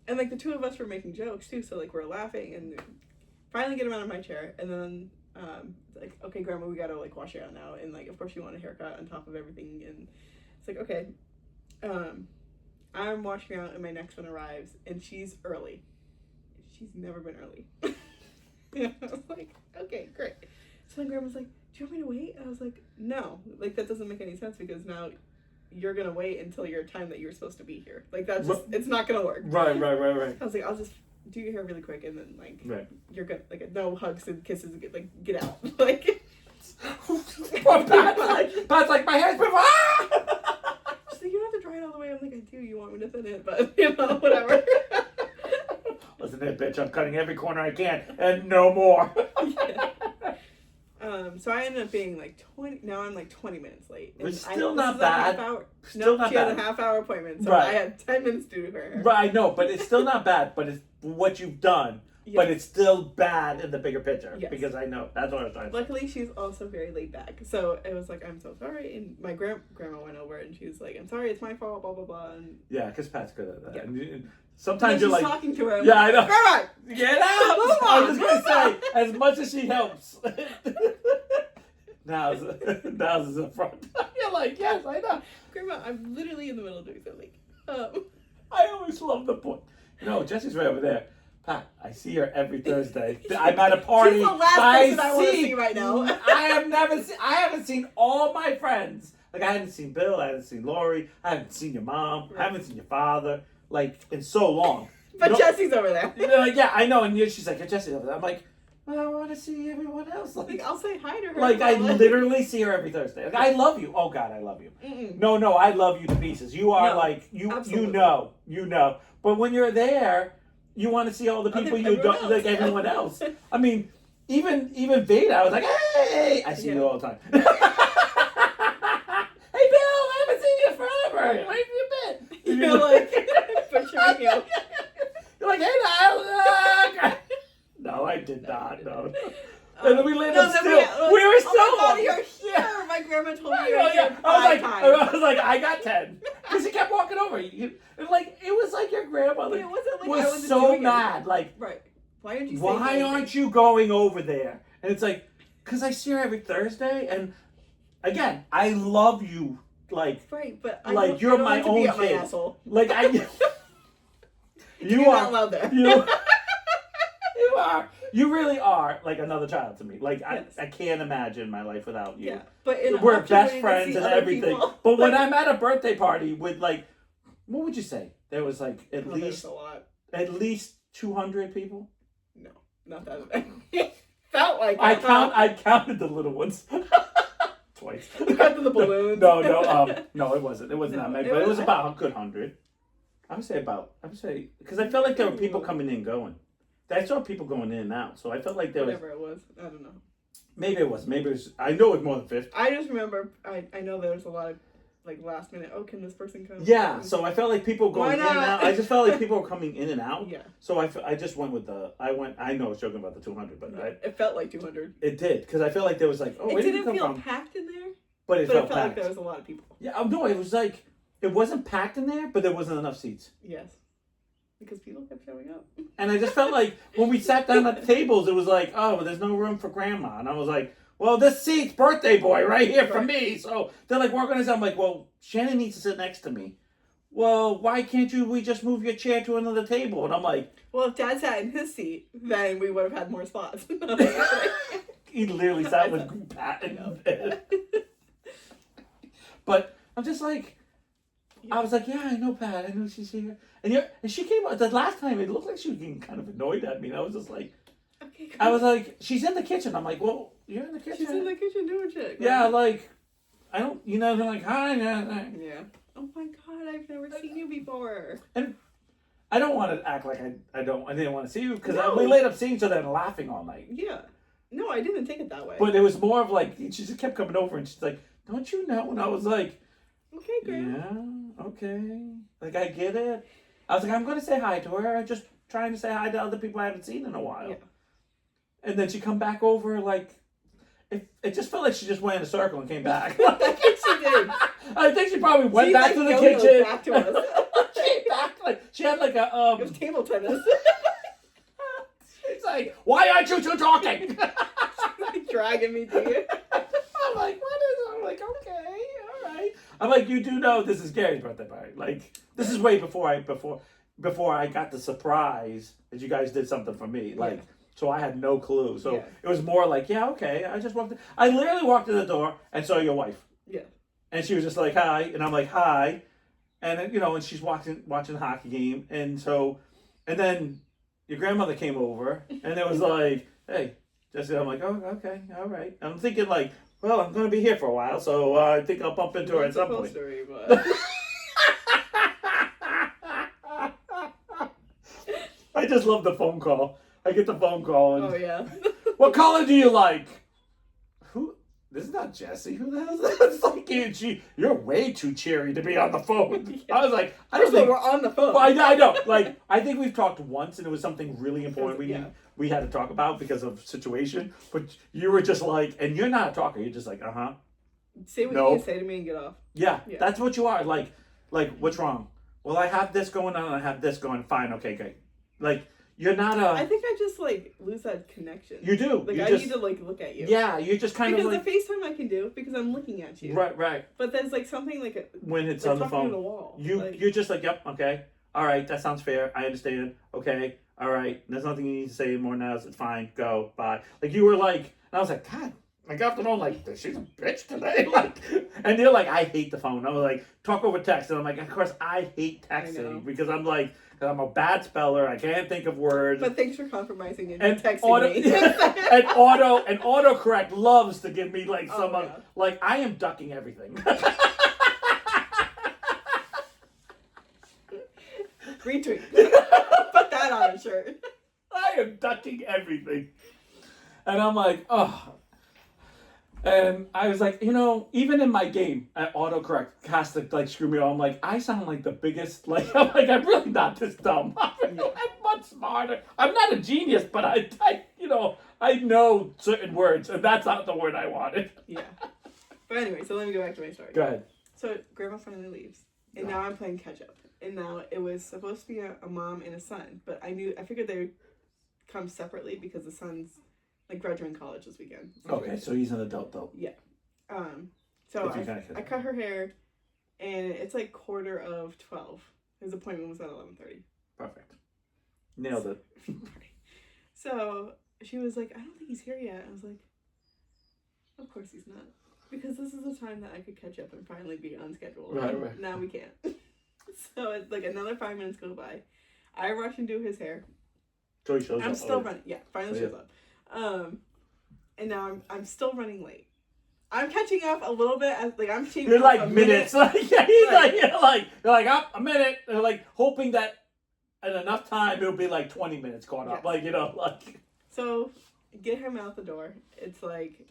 And like the 2 of us were making jokes too, so like we're laughing and finally get him out of my chair, and then like, "Okay, Grandma, we gotta like wash you out now," and like of course you want a haircut on top of everything, and it's like, okay. I'm washing her out, and my next one arrives, and she's early. She's never been early. And I was like, okay, great. So then Grandma's like, "Do you want me to wait?" And I was like, "No, like that doesn't make any sense because now you're gonna wait until your time that you're supposed to be here. Like that's just, it's not gonna work." Right. I was like, "I'll just do your hair really quick, and then like you're good. Like no hugs and kisses. Like get out." Like Poor Pat's like my hair's been. She's like, "You don't have to dry it all the way." I'm like, "I do. You want me to thin it, but you know, whatever." Listen there, bitch. I'm cutting every corner I can, and no more. Yeah. So I ended up being like 20. Now I'm like 20 minutes late. It's still not bad. Still not bad. She had a half-hour appointment, so I had 10 minutes to do her hair. Right, I know, but it's still not bad. But it's what you've done. Yes. But it's still bad in the bigger picture. Yes. Because I know that's what I was trying to say. Luckily, she's also very laid back, so it was like, "I'm so sorry." And my grandma went over and she was like, "I'm sorry, it's my fault." Blah blah blah. And yeah, because Pat's good at that. Yeah. And sometimes you're like talking to her. Yeah, I know. Grandma, get out! I was gonna say, as much as she helps. Now is in front. You're like, yes, I know. Grandma, I'm literally in the middle of doing something. I always love the point. No, Jesse's right over there. Pat, I see her every Thursday. I'm at a party. She's the last person I want to see right now. I haven't seen all my friends. Like, I haven't seen Bill, I haven't seen Lori, I haven't seen your mom, I haven't seen your father, like, in so long. But Jesse's over there. Like, yeah, I know, and she's like, Jesse's over there. I'm like, well, I want to see everyone else. Like, I'll say hi to her. Like, I literally see her every Thursday. Like, I love you. Oh, God, I love you. Mm-mm. No, I love you to pieces. You are you know. But when you're there, you want to see all the people you don't, like everyone else. I mean, even Veda, I was like, hey, I see you all the time. Hey, Bill, I haven't seen you forever. Where have you been? You're like, picturing you. You're like, hey, Niall. No, I did not. No. And then we landed still. We were still. Oh my God, you're here. My grandma told me you were here 5 times. I was like, I got 10. Because he kept walking over. It was like your grandmother It wasn't like was I wasn't so doing mad. it. Like, right. Why aren't you aren't you going over there? And it's like, because I see her every Thursday. And again, I love you. Like, right, but like you're my own kid. My asshole. Like, you're not allowed there. You are. You really are like another child to me. Like, yes. I can't imagine my life without you. Yeah, but we're best friends and everything. People. But when I'm at a birthday party with like, what would you say? There was like at least 200 people. No, not that many. Felt like I counted the little ones. Twice. You counted the balloons. No, it wasn't. It wasn't that many, but it was about a good 100. I would say because I felt like there were people coming in and going. I saw people going in and out, so I felt like there was... Whatever it was. I don't know. Maybe it was. I know it was more than 50. I just remember, I know there was a lot of, like, last minute, oh, can this person come? Yeah, so I felt like people going in and out. I just felt like people were coming in and out. Yeah. So I just went with I know I was joking about the 200, but it felt like 200. It did, because I felt like there was like, where did it come from? It didn't feel packed in there. But it felt packed. Like there was a lot of people. Yeah, no, it was like, it wasn't packed in there, but there wasn't enough seats. Yes. Because people kept showing up. And I just felt like when we sat down at the tables, it was like, oh, there's no room for grandma. And I was like, well, this seat's birthday boy right here for me. So they're like, we're going to sit. I'm like, well, Shannon needs to sit next to me. Well, why can't we just move your chair to another table? And I'm like, well, if Dad sat in his seat, then we would have had more spots. He literally sat with Pat in bed. But I'm just like, I was like, yeah, I know Pat. I know she's here. And she came out the last time. It looked like she was getting kind of annoyed at me. And I was just like, okay, cool. I was like, she's in the kitchen. I'm like, well, you're in the kitchen. She's in the kitchen doing shit. Yeah, like, I don't, they're like, hi, yeah. Oh my God, I've never seen you before. And I don't want to act like I didn't want to see you because we ended up seeing each other and laughing all night. Yeah. No, I didn't take it that way. But it was more of like, she just kept coming over and she's like, don't you know? And I was like, okay, girl. Yeah, okay. Like, I get it. I was like, I'm going to say hi to her. I'm just trying to say hi to other people I haven't seen in a while. Yeah. And then she come back over, like, it just felt like she just went in a circle and came back. I think she did. I think she probably went back to the kitchen. Back to us. She came back, like, she had like a, it was table tennis. She's like, why aren't you two talking? She's like dragging me to you. I'm like, I'm like, okay, all right. I'm like, you do know this is Gary's birthday party. Like, this is way before I got the surprise that you guys did something for me. Like, so I had no clue. So it was more like, yeah, okay. I literally walked in the door and saw your wife. Yeah. And she was just like, hi. And I'm like, hi. And and she's watching the hockey game. And then your grandmother came over and it was like, hey, Jesse. I'm like, oh, okay, all right. I'm thinking like, well, I'm going to be here for a while, so I think I'll bump into her at some point. I just love the phone call. I get the phone call. And, oh, yeah. What color do you like? Who? This is not Jesse. Who the hell is that? It's like you're way too cheery to be on the phone. Yeah. I was like, I don't think we're on the phone. Well, I know. Like, I think we've talked once, and it was something really important we had to talk about because of situation. But you were just like, and you're not a talker. You're just like, Say what you need to say to me and get off. Yeah, that's what you are. Like, what's wrong? Well, I have this going on, and I have this going. Fine, okay, great. Like, you're not a... I think I just, like, lose that connection. You do. Like, I need to, like, look at you. Yeah, you're just kind of like... Because the FaceTime I can do, because I'm looking at you. Right. But there's, like, something, like... when it's like on the phone. To the wall. You're just like, yep, okay. All right, that sounds fair. I understand. Okay. all right, there's nothing you need to say anymore now. It's fine. Go. Bye. Like, you were like, and I was like, God, I got off the phone like, she's a bitch today. Like, and you're like, I hate the phone. I was like, talk over text. And I'm like, of course, I hate texting because I'm like, I'm a bad speller. I can't think of words. But thanks for compromising and texting me. and autocorrect loves to give me like like I am ducking everything. Retweet. Put that on a shirt. I am ducking everything. And I'm like, oh. And I was like, even in my game, autocorrect has to like screw me off. I'm like, I sound like the biggest, like, I'm really not this dumb. I'm much smarter. I'm not a genius, but I know certain words, and that's not the word I wanted. Yeah. But anyway, so let me go back to my story. Go ahead. So Grandma finally leaves, and now I'm playing catch up. And now it was supposed to be a mom and a son, but I figured they would come separately because the son's like graduating college this weekend. Okay, so he's an adult though. Yeah. So I cut her hair, and it's like 11:45. His appointment was at 11:30. Perfect. Nailed it. So she was like, I don't think he's here yet. I was like, of course he's not. Because this is the time that I could catch up and finally be on schedule. Right. Now we can't. So it's like another 5 minutes go by. I rush and do his hair. So he shows up. I'm still running. Yeah, finally shows up. And now I'm still running late. I'm catching up a little bit as like I'm shaving. You're like minutes. Like he's you're like up a minute. They're like hoping that in enough time it'll be like 20 minutes caught up. Like like. So get him out the door. It's like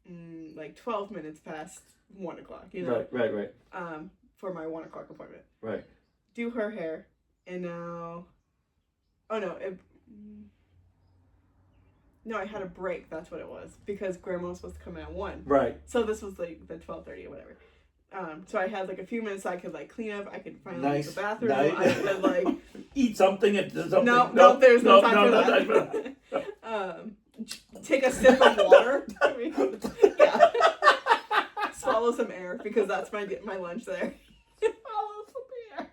12 minutes past 1 o'clock. Right. For my 1 o'clock appointment. Right. Do her hair, and now. Oh no! No, I had a break. That's what it was because Grandma was supposed to come in at 1. Right. So this was like the 12:30 or whatever. So I had like a few minutes so I could like clean up. I could finally use the bathroom. I could like eat something and something. No, there's no time for that. Take a sip of water. Yeah. Swallow some air because that's my lunch there. Swallow some air.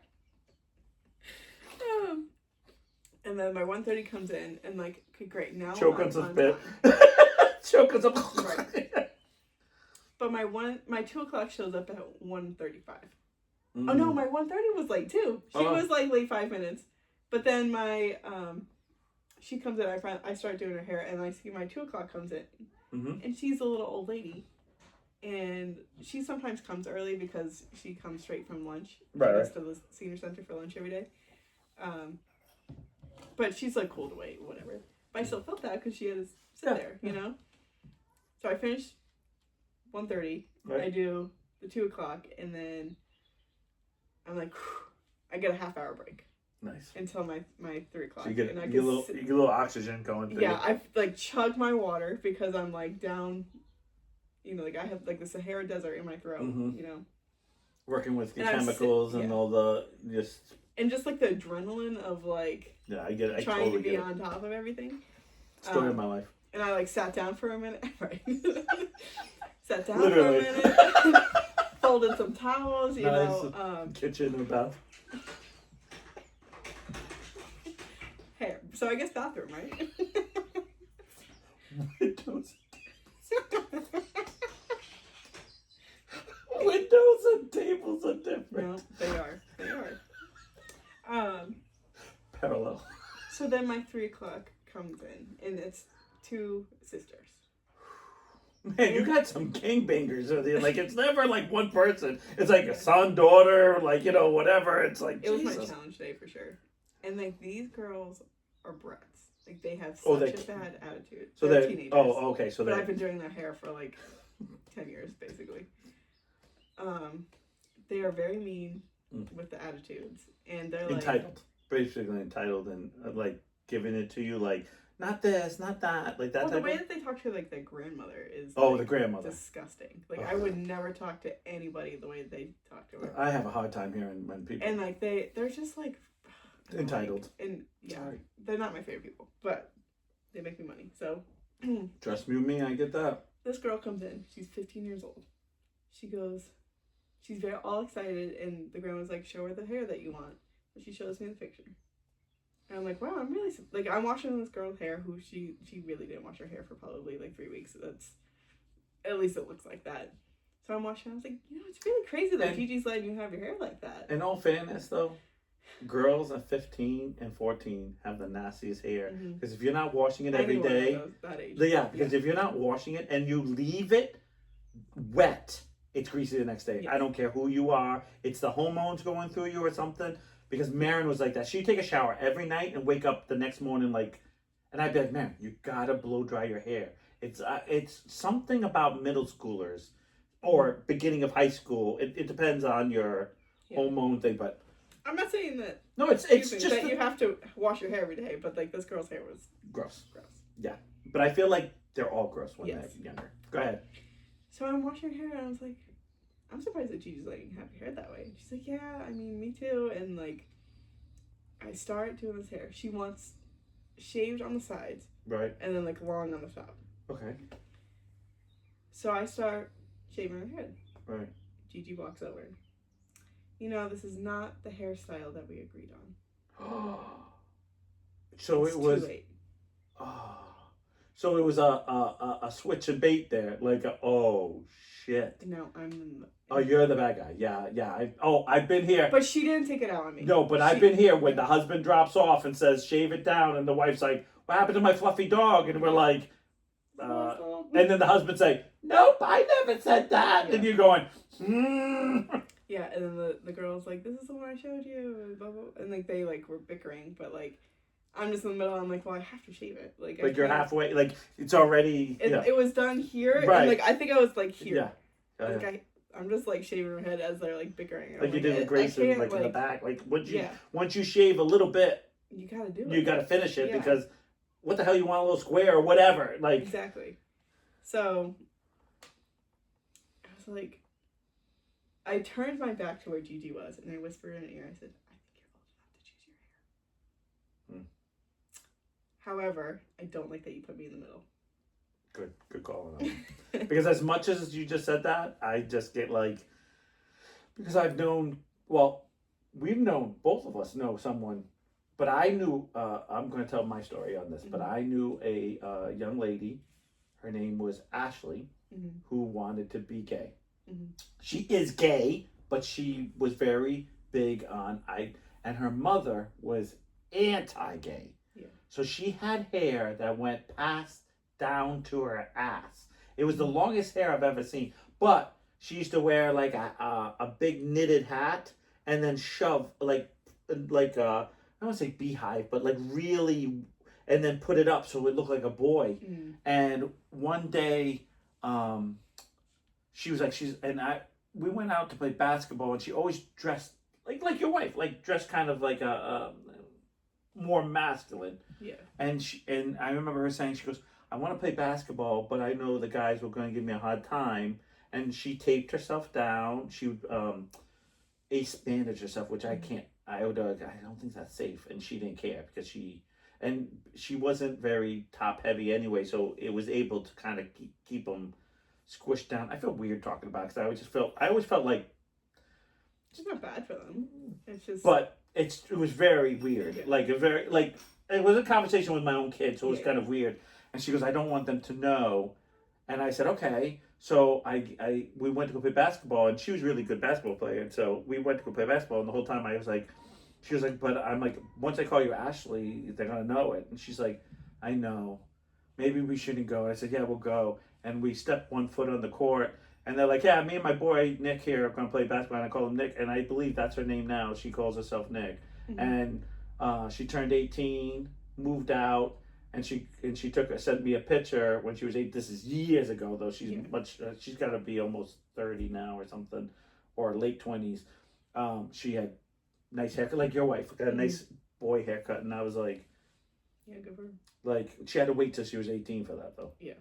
And then my 1:30 comes in and like, okay, great. Now choke on some spit. Choke on some. Right. But my 2 o'clock shows up at 1:35. Oh no, my 1:30 was late too. She was like late 5 minutes. But then my she comes in. I start doing her hair, and I see my 2 o'clock comes in, and she's a little old lady, and she sometimes comes early because she comes straight from lunch. Right. She goes to the senior center for lunch every day. But she's like cool to wait, whatever. But I still felt that because she had to sit there, So I finished 1:30. Right. I do the 2 o'clock, and then I'm like, I get a half-hour break. Nice. Until my 3 o'clock. So you get a little oxygen going through. Yeah, I like chugged my water because I'm like down, like I have like the Sahara Desert in my throat, Working with the chemicals and all the just. And just like the adrenaline of like. Yeah, I get it. Trying to be on top of everything. Story of my life. And I like sat down for a minute. Right. Sat down Literally. for a minute. Folded some towels, kitchen or bath. Hair. So I guess bathroom, right? Windows. Windows and tables are different. No, they are. Parallel. So then my 3 o'clock comes in, and it's 2 sisters. Man, you got some gangbangers with you. Like, it's never like one person. It's like a son, daughter, like, whatever. It's like, it was my challenge day for sure. And like, these girls are brats. Like, they have such a bad attitude. So they're teenagers. Oh, okay. So but I've been doing their hair for like 10 years, basically. They are very mean with the attitudes, and they're like entitled, basically entitled, and like giving it to you, like not this, not that, like that. Well, the way that they talk to like their grandmother is the grandmother disgusting. Like I would never talk to anybody the way they talk to her. I have a hard time hearing when people and like they're just like entitled, and they're not my favorite people, but they make me money. So trust me, I get that. This girl comes in. She's 15 years old. She goes. She's very all excited, and the grandma's like, "Show her the hair that you want." But she shows me the picture. And I'm like, wow, I'm really like I'm washing this girl's hair who she really didn't wash her hair for probably like 3 weeks. So that's at least it looks like that. So I'm washing. I was like, it's really crazy that Gigi's letting you have your hair like that. In all fairness, though, girls at 15 and 14 have the nastiest hair because if you're not washing it every day, that age. Because if you're not washing it and you leave it wet, it's greasy the next day. Yeah. I don't care who you are. It's the hormones going through you or something. Because Marin was like that. She'd take a shower every night and wake up the next morning and I'd be like, man, you gotta blow dry your hair. It's something about middle schoolers or beginning of high school. It depends on your hormone thing, but I'm not saying that. No, it's just that you have to wash your hair every day, but like this girl's hair was gross. Yeah, but I feel like they're all gross when they're younger. Go ahead. So I'm washing her hair, and I was like, I'm surprised that Gigi's letting you have your hair that way. And she's like, yeah, I mean, me too. And like, I start doing this hair. She wants shaved on the sides, right, and then like long on the top. Okay. So I start shaving her head. Right. Gigi walks over. This is not the hairstyle that we agreed on. So it's it was. Too late. So it was a switch and bait there, oh shit. No, I'm. Oh, you're the bad guy. Yeah. I've been here. But she didn't take it out on me. No, but I've been here when the husband drops off and says, "Shave it down," and the wife's like, "What happened to my fluffy dog?" And we're like, and then the husband say, "Nope, I never said that." Yeah. And you're going, Yeah, and then the girl's like, "This is the one I showed you," and blah, blah. And like they like were bickering, but like I'm just in the middle. I'm like, well, I have to shave it. Like you're halfway. Like it's already. It was done here, right. And like I think I was like here. Yeah. Like I'm just like shaving her head as they're like bickering. Like you did with Grayson, like in the back. Like once you shave a little bit, you gotta do it. You gotta finish it because what the hell you want a little square or whatever. Like exactly. So I was like, I turned my back to where Gigi was, and I whispered in her ear. I said, "I think you're old enough to choose your hair." However, I don't like that you put me in the middle. Good call on that. Because as much as you just said that, I just get because I've known, we've known, both of us know someone, but I knew, I'm going to tell my story on this, but I knew a young lady, her name was Ashley, who wanted to be gay. She is gay, but she was very big on, and her mother was anti-gay. Yeah. So she had hair that went past down to her ass. It was the longest hair I've ever seen. But she used to wear like a big knitted hat and then shove like I don't want to say beehive, but like really, and then put it up so it looked like a boy. And one day, she was like, we went out to play basketball, and she always dressed like your wife, like dressed kind of like a more masculine. Yeah. And I remember her saying, she goes, "I want to play basketball, but I know the guys were going to give me a hard time." And she taped herself down. She would ace bandage herself, which I can't. I don't think that's safe. And she didn't care because she wasn't very top heavy anyway, so it was able to kind of keep them squished down. I feel weird talking about it because I always felt like it's not bad for them. It's just. But it was very weird. Yeah. It was a conversation with my own kids, so it was kind of weird. And she goes, "I don't want them to know." And I said, "Okay." So we went to go play basketball, and she was a really good basketball player. And so we went to go play basketball, and the whole time I was like, she was like, "But I'm like, once I call you Ashley, they're gonna know it." And she's like, "I know. Maybe we shouldn't go." And I said, "Yeah, we'll go." And we stepped one foot on the court, and they're like, "Yeah, me and my boy Nick here are gonna play basketball." And I call him Nick, and I believe that's her name now. She calls herself Nick. And she turned 18, moved out. And she sent me a picture when she was 8. This is years ago though. She's she's got to be almost 30 now or something, or late 20s. She had nice haircut like your wife, got a nice boy haircut, and I was like, yeah, good for her. Like she had to wait till she was 18 for that though. Yeah.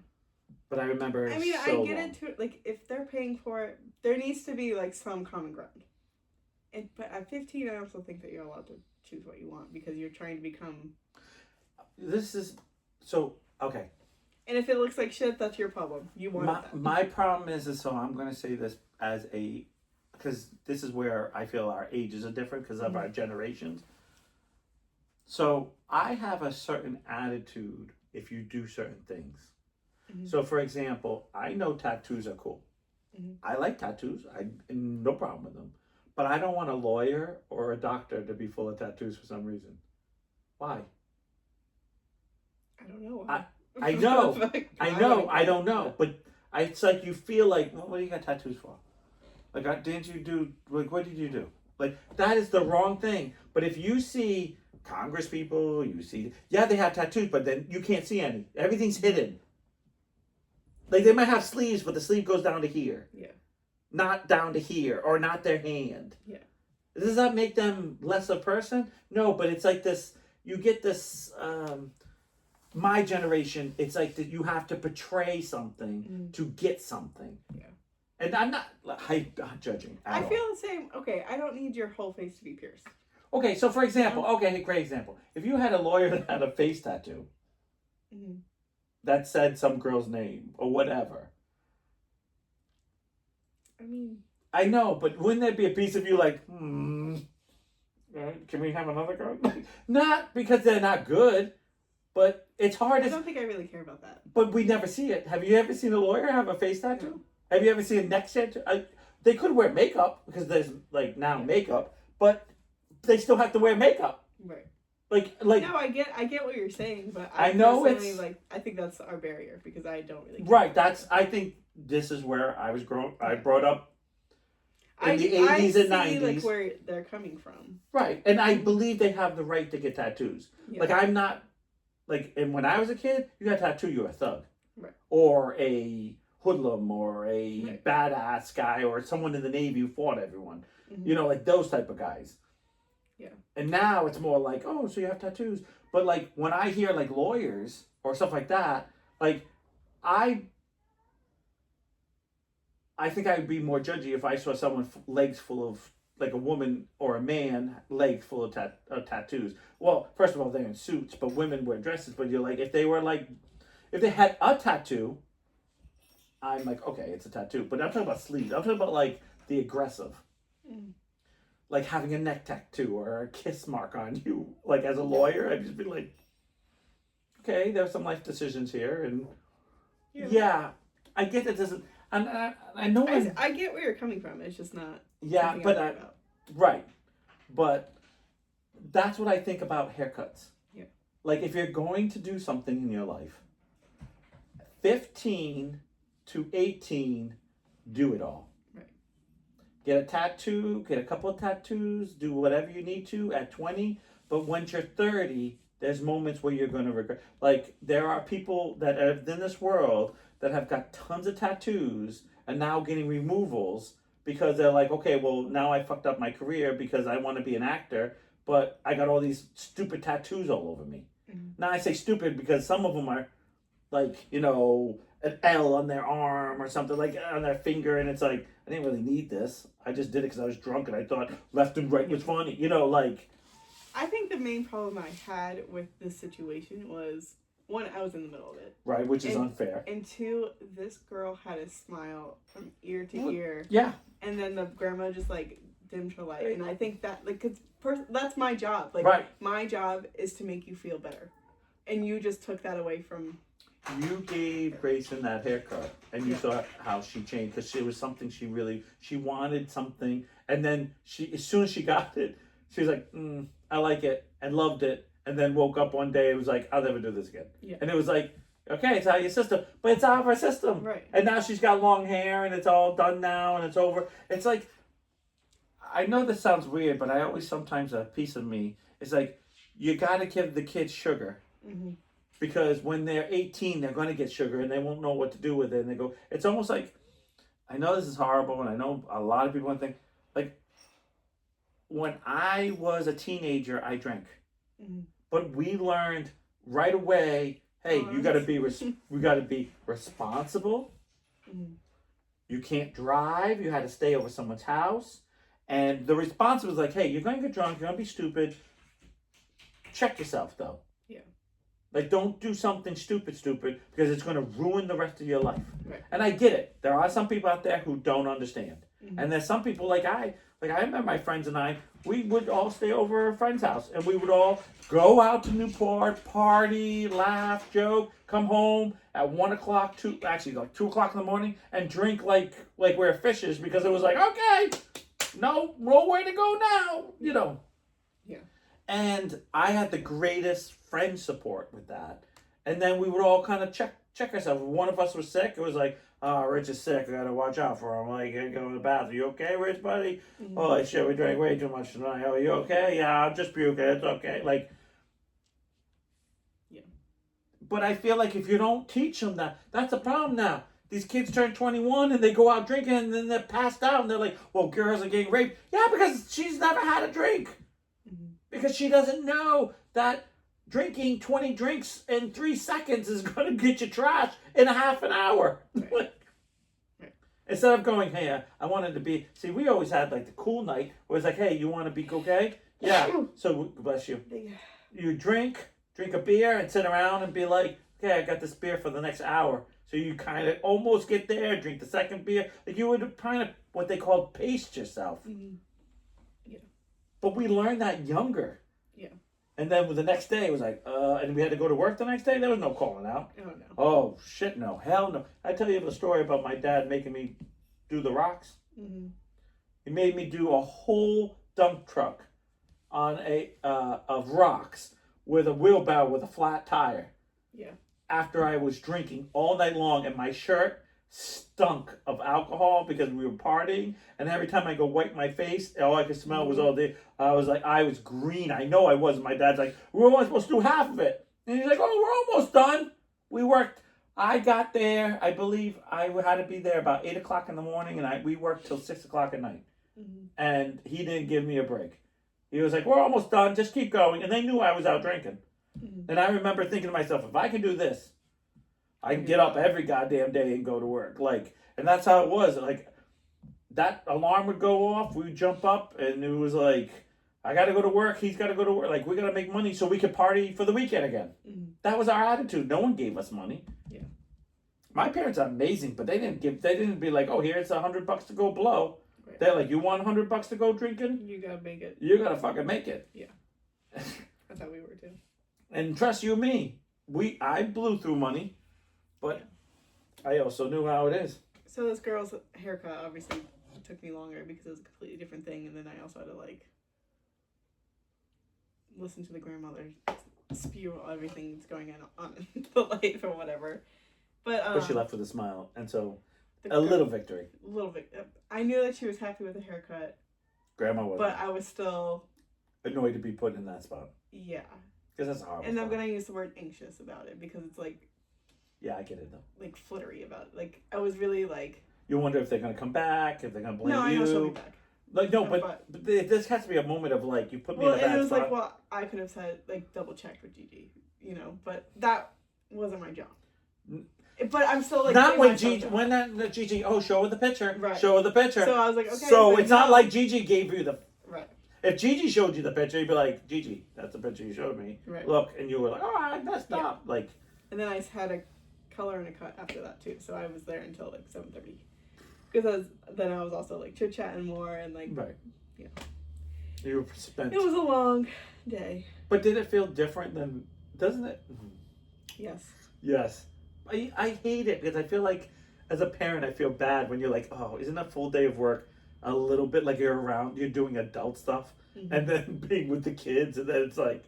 But I remember. I mean, I get it too. Like if they're paying for it, there needs to be like some common ground. But at 15, I also think that you're allowed to choose what you want because you're trying to become. This is so okay. And if it looks like shit, that's your problem. You want that. My problem is so I'm going to say this because this is where I feel our ages are different because of our generations. So I have a certain attitude if you do certain things. Mhm. So, for example, I know tattoos are cool. Mhm. I like tattoos. I no problem with them. But I don't want a lawyer or a doctor to be full of tattoos for some reason. Why? I don't know I why. I know. I know. wouldn't I care, don't know. But it's like you feel like, well, what do you got tattoos for? Like, didn't you do, like, what did you do? Like, that is the wrong thing. But if you see Congress people, you see, yeah, they have tattoos, but then you can't see any. Everything's hidden. Like, they might have sleeves, but the sleeve goes down to here. Yeah. Not down to here, or not their hand. Yeah. Does that make them less a person? No, but it's like this, you get this, my generation, it's like that you have to portray something to get something. Yeah. And I'm not judging at I all. feel the same. Okay, I don't need your whole face to be pierced. Okay, so for example, okay, great example. If you had a lawyer that had a face tattoo Mm-hmm. that said some girl's name or whatever, I mean, I know, but wouldn't there be a piece of you like, can we have another girl? Not because they're not good, but it's hard. I don't think I really care about that. But we never see it. Have you ever seen a lawyer have a face tattoo? No. Have you ever seen a neck tattoo? They could wear makeup because there's like now makeup, but they still have to wear makeup. Right. Like. No, I get what you're saying, but I know it's like I think that's our barrier because I don't really care. Right. I think this is where I was I brought up in the 80s and 90s. Like where they're coming from. Right, and I believe they have the right to get tattoos. Yeah. Like I'm not like, and when I was a kid, you got a tattoo, you're a thug, right, or a hoodlum, or a badass guy, or someone in the Navy who fought everyone. Mm-hmm. You know, like those type of guys. Yeah. And now it's more like, oh, so you have tattoos. But like when I hear like lawyers or stuff like that, like I think I would be more judgy if I saw someone legs full of, like a woman or a man legs full of tattoos. Well, first of all, they're in suits, but women wear dresses. But you're like, if they had a tattoo, I'm like, okay, it's a tattoo. But I'm talking about sleeves. I'm talking about like the aggressive. Like having a neck tattoo or a kiss mark on you. Like as a lawyer, I'd just be like, okay, there's some life decisions here. And yeah I get it doesn't, and I know I get where you're coming from. It's just not. Yeah, but right, but that's what I think about haircuts. Yeah. Like if you're going to do something in your life, 15 to 18, do it all. Right. Get a tattoo, get a couple of tattoos, do whatever you need to at 20. But once you're 30, there's moments where you're going to regret. Like there are people that are in this world that have got tons of tattoos and now getting removals because they're like, okay, well, now I fucked up my career because I want to be an actor, but I got all these stupid tattoos all over me. Mm-hmm. Now I say stupid because some of them are like, you know, an L on their arm or something, like on their finger, and it's like, I didn't really need this. I just did it because I was drunk and I thought left and right was funny. You know, like. I think the main problem I had with this situation was, one, I was in the middle of it. Right, which is unfair. And two, this girl had a smile from ear to ear. Yeah. And then the grandma just like dimmed her light. And I think that, like, that's my job. Like, my job is to make you feel better. And you just took that away from. You gave Grayson that haircut, and you saw how she changed, because it was something she wanted something. And then as soon as she got it, she was like, I like it, and loved it. And then woke up one day and was like, I'll never do this again. Yeah. And it was like, okay, it's out of your system. But it's out of her system. Right. And now she's got long hair and it's all done now and it's over. It's like, I know this sounds weird, but I always sometimes, a piece of me is like, you got to give the kids sugar. Mm-hmm. Because when they're 18, they're going to get sugar and they won't know what to do with it. And they go, it's almost like, I know this is horrible and I know a lot of people want to think, like, when I was a teenager, I drank. Mm-hmm. But we learned right away, hey, you got to be we got to be responsible. Mm-hmm. You can't drive. You had to stay over someone's house. And the response was like, hey, you're going to get drunk. You're going to be stupid. Check yourself, though. Yeah. Like, don't do something stupid, because it's going to ruin the rest of your life. Right. And I get it. There are some people out there who don't understand. Mm-hmm. And there's some people I remember my friends and I, we would all stay over at a friend's house, and we would all go out to Newport, party, laugh, joke, come home at 1 o'clock, 2 o'clock in the morning, and drink like we're fishes, because it was like, okay, nowhere to go now, you know. Yeah. And I had the greatest friend support with that. And then we would all kind of check ourselves. If one of us was sick, it was like, oh, Rich is sick. I gotta watch out for him. Like, I gotta go to the bathroom. You okay, Rich, buddy? Mm-hmm. Oh, shit, we drank way too much tonight. Oh, you okay? Yeah, I'm just puking. It's okay. Like, yeah. But I feel like if you don't teach them that, that's the problem now. These kids turn 21 and they go out drinking, and then they're passed out and they're like, well, girls are getting raped. Yeah, because she's never had a drink. Mm-hmm. Because she doesn't know that drinking 20 drinks in 3 seconds is going to get you trashed in a half an hour. Right. Right. Instead of going, hey, I wanted to be... See, we always had like the cool night where it's like, hey, you want to be okay? Yeah. So, bless you. You drink a beer and sit around and be like, okay, I got this beer for the next hour. So you kind of almost get there, drink the second beer. Like you would kind of, what they call, pace yourself. Mm-hmm. Yeah. But we learned that younger. Yeah. And then the next day it was like, and we had to go to work the next day. There was no calling out. Oh, no. Oh, shit, no. Hell no. I tell you the story about my dad making me do the rocks. Mm-hmm. He made me do a whole dump truck on of rocks with a wheelbarrow with a flat tire. Yeah. After I was drinking all night long, and my shirt stunk of alcohol because we were partying, and every time I go wipe my face, all I could smell was all day. I was green. I know I was. My dad's like, we're only supposed to do half of it. And he's like, oh, we're almost done. We worked. I got there, I believe I had to be there about 8 o'clock in the morning, and we worked till 6 o'clock at night. Mm-hmm. And he didn't give me a break. He was like, we're almost done. Just keep going. And they knew I was out drinking. Mm-hmm. And I remember thinking to myself, if I can do this, I can get up every goddamn day and go to work. Like, and that's how it was. Like, that alarm would go off. We would jump up, and it was like, I got to go to work. He's got to go to work. Like, we got to make money so we could party for the weekend again. Mm-hmm. That was our attitude. No one gave us money. Yeah. My parents are amazing, but they didn't be like, oh, here's $100 to go blow. Right. They're like, you want $100 to go drinking? You gotta make it. You gotta fucking make it. Yeah. That's how we were too. And trust you me, I blew through money, but I also knew how it is. So this girl's haircut obviously took me longer because it was a completely different thing, and then I also had to like listen to the grandmother spew everything that's going on in the life or whatever. But she left with a smile, and so little victory. I knew that she was happy with the haircut. Grandma wasn't. But I was still annoyed to be put in that spot. Yeah. Because that's horrible. And I'm gonna use the word anxious about it because it's like. Yeah, I get it though. Like fluttery about it. Like I was really like. You wonder if they're gonna come back, if they're gonna blame you. No, I know she'll be back. Like no, but this has to be a moment of like you put me in a bad spot. Well, it was like, well, I could have said like double checked with GG, you know, but that wasn't my job. But I'm still like not when GG when that GG show her the picture, right? Show her the picture. So I was like, okay. So it's not like GG gave you the right. If GG showed you the picture, you'd be like, GG, that's the picture you showed me. Right. Look, and you were like, oh, I messed up. Like. And then I had a color and a cut after that too, so I was there until like 7:30. Because then I was also like chit chatting more and like. Right. Yeah. You spent. It was a long day. But did it feel different than? Doesn't it? Yes. Yes. I hate it because I feel like as a parent I feel bad when you're like, oh, isn't a full day of work a little bit like you're doing adult stuff and then being with the kids, and then it's like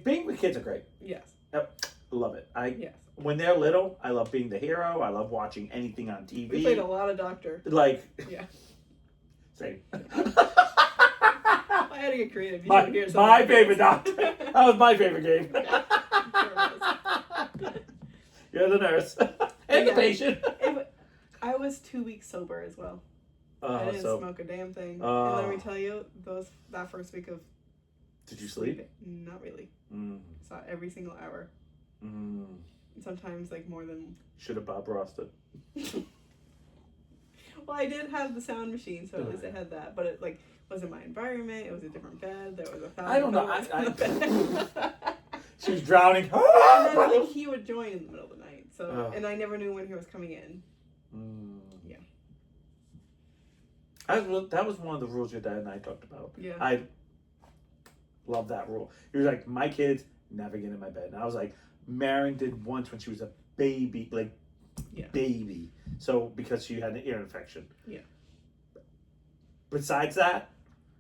being with kids are great. Yes. Yep. Love it. Yes. When they're little, I love being the hero. I love watching anything on TV. We played a lot of doctor. Like yeah. Same. I had to get creative. You my favorite doctor. That was my favorite game. You're the nurse and the patient. I was 2 weeks sober as well. I didn't smoke a damn thing. And let me tell you, that first week of. Did you sleep? Not really. Saw every single hour. Sometimes like more than. Should have Bob Rossed it. Well, I did have the sound machine, so at least I had that. But it like wasn't my environment. It was a different bed. There was a. I don't know. She was drowning. And then, like, he would join in the middle of the night. So and I never knew when he was coming in. Yeah. That was one of the rules your dad and I talked about. Yeah. I love that rule. He was like, my kids never get in my bed. And I was like, Marin did once when she was a baby, like baby. So because she had an ear infection. Yeah. Besides that,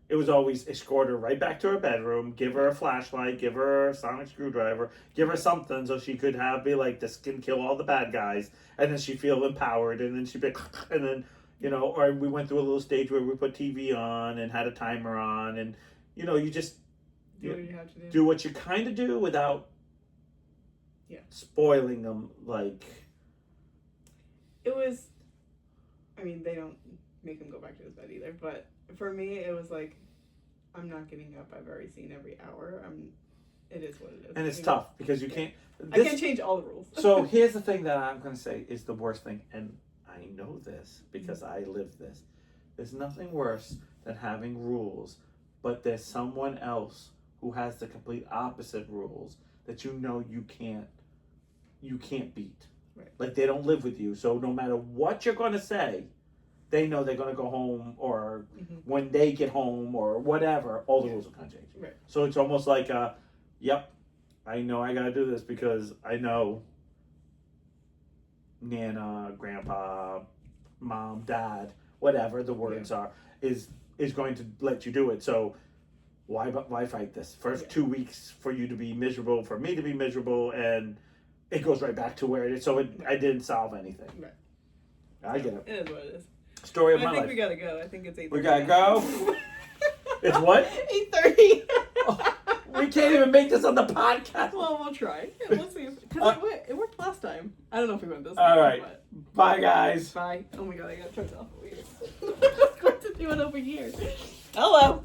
it was always escort her right back to her bedroom, give her a flashlight, give her a sonic screwdriver, give her something so she could be like, this can kill all the bad guys, and then she'd feel empowered, and then she'd be, and then, you know, or we went through a little stage where we put TV on and had a timer on, and, you know, you just do what you have to do. Do what you kind of do without spoiling them, like. It was, I mean, they don't make him go back to his bed either, but for me, it was like, I'm not getting up. I've already seen every hour. It is what it is. And it's tough because you can't. I can't change all the rules. So here's the thing that I'm going to say is the worst thing, and I know this because I live this. There's nothing worse than having rules, but there's someone else who has the complete opposite rules that you know you can't beat. Right. Like they don't live with you, so no matter what you're going to say, they know they're going to go home, or when they get home, or whatever, all the rules are going to change. Right. So it's almost like, yep, I know I got to do this because I know Nana, Grandpa, Mom, Dad, whatever the words are, is going to let you do it. So why fight this? First 2 weeks for you to be miserable, for me to be miserable, and it goes right back to where it is. So I didn't solve anything. Right. I get it. It is what it is. Story of my I think life. we gotta go. I think it's 8:30. We gotta go. It's what? 8:30. Oh, we can't even make this on the podcast. Well, we'll try. Yeah, we'll see. Because it worked last time. I don't know if we went this All time. right. But... Bye, guys. Bye. Oh my god, I gotta turn it off. Weird. I was going to do it over here. Hello.